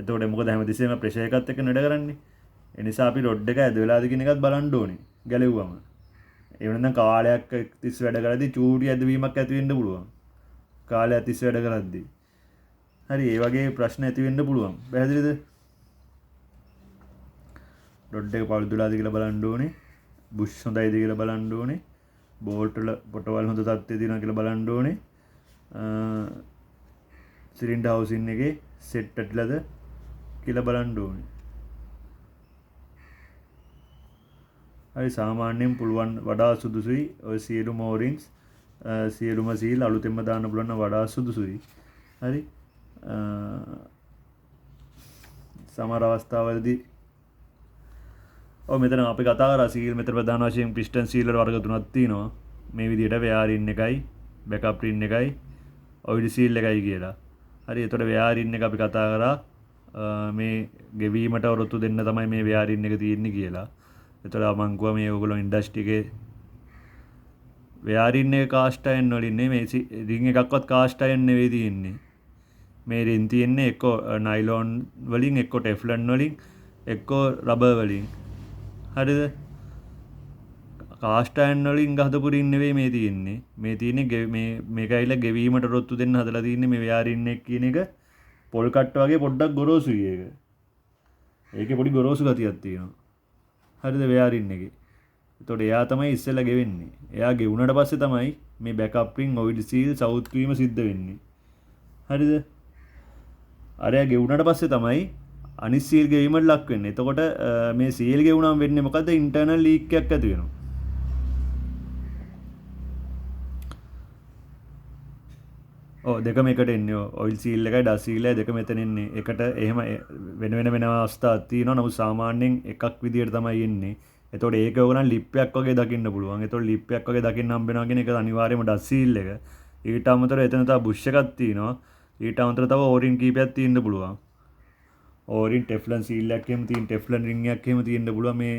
එතකොට මොකද හැමතිස්සෙම ප්‍රෙෂර් එකත් එක්ක නඩ කරන්නේ. ඒ නිසා අපි රොඩ් එක ඇද වෙලාද කියන එකත් බලන්න ඕනේ. ගැලෙව්වම. ඒ වෙනනම් කාලයක් තිස්ස වැඩ කරද්දී චූටි ඇදවීමක් ඇති වෙන්න පුළුවන්. කාලයක් තිස්ස වැඩ කරද්දී. හරි ඒ වගේ ප්‍රශ්න ඇති වෙන්න පුළුවන්. පැහැදිලිද? රොඩ් එක පළුදුලාද කියලා බලන්න ඕනේ. බුෂ් හොඳයිද කියලා බලන්න ඕනේ. බෝල්ට් වල පොටවල් හොඳ තත්ත්වයේ තියෙනවා කියලා බලන්න ඕනේ. සිලින්ඩර් හවුසින් එකේ සෙට් ඇట్లද කියලා බලන්න ඕනේ. හරි සාමාන්‍යයෙන් පුළුවන් වඩා සුදුසුයි ඔය සියලුම ඕරින්ස් සියලුම සීල් අලුතෙන්ම දාන්න පුළුවන් නම් වඩා සුදුසුයි. හරි සමහර අවස්ථාවලදී මෙතන අපි කතා කරා සීල් මෙතන ප්‍රධාන වශයෙන් පිස්ටන් සීල් වල වර්ග තුනක් තියෙනවා. මේ විදිහට වෙයාරින් එකයි, බෑකප් රින් එකයි, ඔයිල් සීල් එකයි කියලා. හරි එතකොට වෙයාරින් එක අපි කතා කරා මේ ගෙවීමට ඔරොත්තු දෙන්න තමයි මේ වෙයාරින් එක තියෙන්නේ කියලා. එතකොට මම කිව්වා මේ ඔයගොල්ලෝ ඉන්ඩස්ට්‍රි එකේ වෙයාරින් එක කාස්ට් අයන් වලින් නෙමෙයි රින් එකක්වත් කාස්ට් අයන් නෙවෙයි තියෙන්නේ. මේ රින් තියෙන්නේ එක්ක නයිලොන් වලින් එක්ක ටෙෆ්ලන් වලින් එක්ක රබර් වලින්. හරිද? කාස්ට් අයන් වලින් හදපු රින් නෙවෙයි මේ තියෙන්නේ. මේ තියෙන්නේ මේක ඇවිල්ලා ගෙවීමට රොත්තු දෙන්න හදලා තියෙන්නේ මේ වෙයාරින් එක කියන එක පොල් කට්ට වගේ පොඩ්ඩක් ගොරෝසුයි ඒක. ඒකේ පොඩි ගොරෝසු ගතියක් තියෙනවා. හරිද වෙයාරින් එකේ. එතකොට එයා තමයි ඉස්සෙල්ලා ගෙවෙන්නේ. එයා ගෙවුනට පස්සේ තමයි මේ බෑකප් රින් ඔයිල් සීල් සවුත් වීම සිද්ධ වෙන්නේ. හරිද? අරයා ගෙවුනට පස්සේ තමයි අනිත් සීල් ගෙවීමට ලක් වෙන්නේ. එතකොට මේ සීල් ගෙවුනම වෙන්නේ මොකද්ද? ඉන්ටර්නල් ලීක් එකක් ඇති වෙනවා. දෙකම එකට එන්නේ ඔයිල් සීල් එකයි ඩස් සීල් එකයි දෙකම එතන එන්නේ. එකට එහෙම වෙන අවස්ථා තියෙනවා. නමුත් සාමාන්‍යයෙන් එකක් විදියට තමයි එන්නේ. එතකොට ඒක ඕගොල්ලන් ලිප් එකක් වගේ දකින්න පුළුවන්. එතකොට ලිප් එකක් වගේ දකින්න හම්බ වෙනවා කියන එක අනිවාර්යයෙන්ම ඩස් සීල් එක. ඊට අමතරව එතන තව බුෂ් එකක් තියෙනවා. ඊට අමතරව තව ඕරින් කීපයක් තියෙන්න පුළුවන්. ඕරින් ටෙෆ්ලන් සීල් එකක් එහෙම තියෙන ටෙෆ්ලන් රින් එකක් එහෙම තියෙන්න පුළුවන් මේ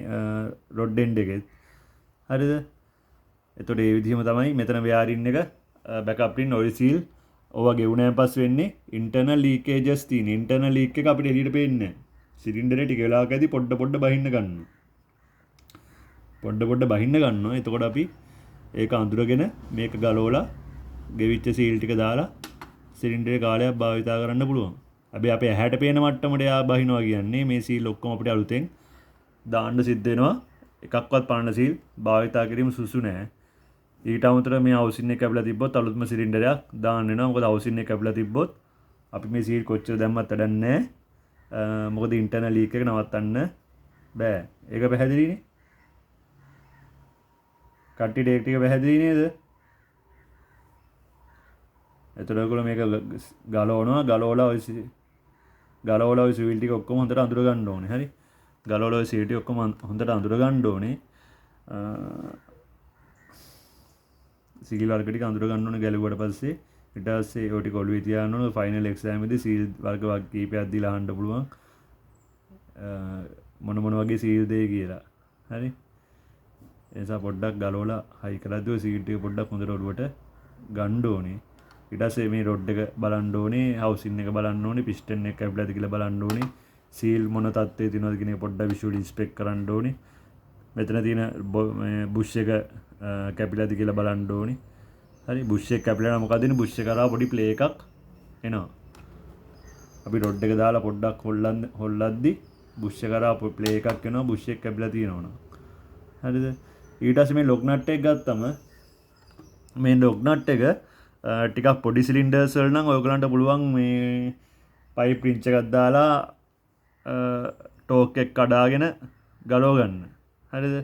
රොඩ් එන්ඩ් එකේ. හරිද? එතකොට මේ විදිහම තමයි මෙතන වෙයාරින් එක බෑකප් රින් ඔයිල් සීල් ඔවා ගෙවුනන් පස්සේ වෙන්නේ ඉන්ටර්නල් ලීකේජස් තියෙන. ඉන්ටර්නල් ලීක් එක අපිට එළියට පේන්නේ නැහැ. සිලින්ඩරේ ටික වෙලාවකදී පොඩ බහින්න ගන්නවා. පොඩ බහින්න ගන්නවා. එතකොට අපි ඒක අඳුරගෙන මේක ගලවලා ගෙවිච්ච සීල් ටික දාලා සිලින්ඩරේ කාලයක් භාවිතා කරන්න පුළුවන්. හැබැයි අපේ ඇහැට පේන මට්ටමට යා බහිනවා කියන්නේ මේ සීල් ඔක්කොම අපිට අලුතෙන් දාන්න සිද්ධ වෙනවා. එකක්වත් පරණ සීල් භාවිතා කිරීම සුසු නැහැ. ඊට අමතරව මේ හවුසින් එක කැපිලා තිබ්බොත් අලුත්ම සිලින්ඩරයක් දාන්න වෙනවා. මොකද හවුසින් එක කැපිලා තිබ්බොත් අපි මේ සීල් කොච්චර දැම්මත් වැඩක් නැහැ. මොකද ඉන්ටර්නල් ලීක් එක නවත්තන්න බෑ. ඒක පැහැදිලිනේ? කට්ටියට ඒක ටික පැහැදිලි නේද? එතකොට ඔයගොල්ලෝ මේක ගලවලා ඔය සීල් ටික ඔක්කොම හොඳට අඳුර ගන්න ඕනේ. හරි? ගලවලා ඔය සීල් ටික ඔක්කොම හොඳට අඳුර ගන්න ඕනේ. සීල් වර්ග ටික අඳුර ගන්න ඕනේ ගැලුවට පස්සේ. ඊට පස්සේ ඔය ටික ඔළුවේ තියාගන්න ඕනේ. ෆයිනල් එක්සෑම් එකේදී සීල් වර්ග කීපයක් දීලා අහන්න පුළුවන්. මොන වගේ සීල් දෙයි කියලා. හරි? ඒ නිසා පොඩ්ඩක් ගලවලා හයි කරද්දී ඔය සීල් ටික පොඩ්ඩක් හොඳට ඔළුවට ගන්න ඕනේ. ඊට පස්සේ මේ රොඩ් එක බලන්න ඕනේ, හවුසින් එක බලන්න ඕනේ, පිස්ටන් එක කැපිලාද කියලා බලන්න ඕනේ. සීල් මොන තත්ත්වයේ තියෙනවද කියන එක පොඩ්ඩක් විෂුවලි ඉන්ස්පෙක්ට් කරන්න ඕනේ. මෙතන තියෙන බුෂ් එක කැපිලාද කියලා බලන්න ඕනි. හරි බුෂ් එක කැපිලා නම් මොකද වෙන්නේ? බුෂ් එක කරා පොඩි ප්ලේ එකක් එනවා. අපි රොඩ් එක දාලා පොඩ්ඩක් හොල්ලද්දි බුෂ් එක කරා ප්ලේ එකක් එනවා. බුෂ් එක කැපිලා තියෙනවා. හරිද? ඊට පස්සේ මේ ලොක් නට් එක ගත්තම මේ ලොක් නට් එක ටිකක් පොඩි සිලින්ඩර්ස් වල නම් ඔයගලන්ට පුළුවන් මේ පයිප් රින්ච් එකක් දාලා ටෝක් එක කඩාගෙන ගලව ගන්න. හරිද?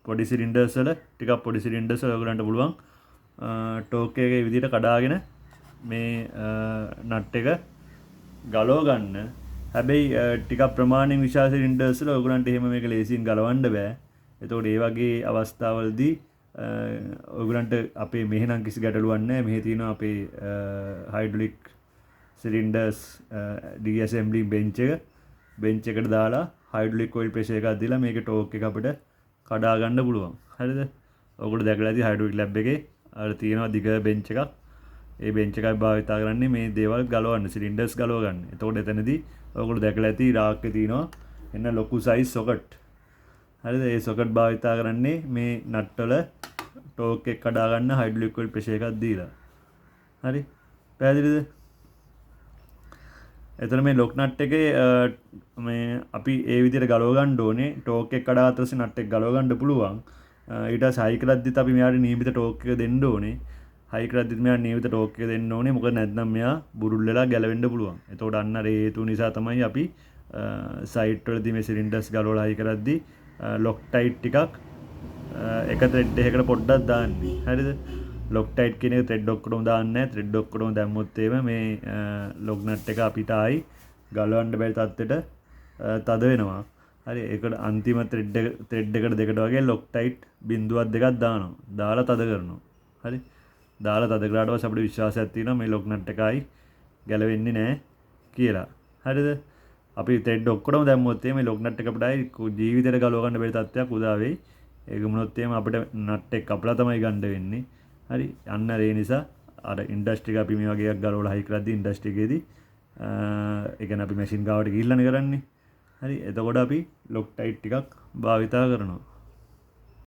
පොඩි සිලින්ඩර්ස් වල ටිකක් පොඩි සිලින්ඩර්ස් වල ඔයගලන්ට පුළුවන් ටෝක් එකේ විදිහට කඩාගෙන මේ නට් එක ගලව ගන්න. හැබැයි ටිකක් ප්‍රමාණයෙන් විශාල සිලින්ඩර්ස් වල ඔයගලන්ට එහෙම මේක ලේසියෙන් ගලවන්න බෑ. එතකොට ඒ වගේ අවස්ථාවලදී ඔයගලන්ට අපේ මෙහෙ නම් කිසි ගැටලුවක් නැහැ. මෙහෙ තියෙනවා අපේ හයිඩ්‍රොලික් සිලින්ඩර්ස් ඩීඇසෙම්බලි බෙන්ච් එකට දාලා හයිඩ්‍රොලික් ඔයිල් ප්‍රෙෂර් එකක් දීලා මේකේ ටෝක් එක අපිට කඩා ගන්න පුළුවන්. හරිද? ඔයගොල්ලෝ දැකලා ඇති හයිඩ්‍රොලික් ලැබ් එකේ අර තියෙනවා දිග බෙන්ච් එකක්. ඒ බෙන්ච් එකයි භාවිතා කරන්නේ මේ දේවල් ගලවන්න, සිලින්ඩර්ස් ගලව ගන්න. එතකොට එතනදී ඔයගොල්ලෝ දැකලා ඇති රාක්කේ තියෙනවා එන්න ලොකු සයිස් සොකට්. හරිද? ඒ සොකට් භාවිතා කරන්නේ මේ නට් වල ටෝක් එක කඩා ගන්න හයිඩ්‍රොලික් ඔයිල් ප්‍රෙෂර් එකක් දීලා. හරි? පැහැදිලිද? එතන මේ ලොක් නට් එකේ මේ අපි ඒ විදිහට ගලව ගන්න ඕනේ. ටෝක් එක කඩා අතරසේ නට් එක ගලව ගන්න පුළුවන්. ඊට පස්සේ හයි කරද්දිත් අපි මෙයාට නියමිත ටෝක් එක දෙන්න ඕනේ. හයි කරද්දිත් මෙයාට නියමිත ටෝක් එක දෙන්න ඕනේ. මොකද නැත්නම් මෙයා බුරුල් වෙලා ගැලවෙන්න පුළුවන්. එතකොට අන්න අර හේතු නිසා තමයි අපි සයිට් වලදී මේ සිලින්ඩර්ස් ගලවලා හයි කරද්දි ලොක් ටයිට් ටිකක් එක ත්‍රෙඩ් එකකට පොඩ්ඩක් දාන්නේ. හරිද? ලොක් ටයිට් කියන එක ත්‍රෙඩ් ඔක්කොටම දාන්නේ නැහැ. ත්‍රෙඩ් ඔක්කොටම දැම්මොත් එහෙම මේ ලොක් නට් එක අපිට ආයි ගලවන්න බැරි තත්ත්වෙට තද වෙනවා. හරි ඒකට අන්තිම ත්‍රෙඩ් එකට දෙකට වගේ ලොක් ටයිට් බිඳුවක් දෙකක් දානවා. දාලා තද කරනවා. හරි. දාලා තද කරාට පස්සේ අපිට විශ්වාසයක් තියෙනවා මේ ලොක් නට් එකයි ගැලවෙන්නේ නැහැ කියලා. හරිද? අපි ත්‍රෙඩ් ඔක්කොටම දැම්මොත් මේ ලොක් නට් එක අපිට ආයි ජීවිතේට ගලව ගන්න බැරි තත්ත්වයක් උදා වෙයි. ඒක මොනොත් එහෙම අපිට නට් එක කපලා තමයි ගන්න වෙන්නේ. හරි අන්න ඒ නිසා අර ඉන්ඩස්ට්‍රි එක අපි මේ වගේ එකක් ගලවලා හයි කරද්දී ඉන්ඩස්ට්‍රි එකේදී ඒ කියන්නේ අපි මැෂින් ගාවට ගිහිල්ලානේ කරන්නේ. හරි එතකොට අපි ලොක් ටයිට් ටිකක් භාවිතා කරනවා.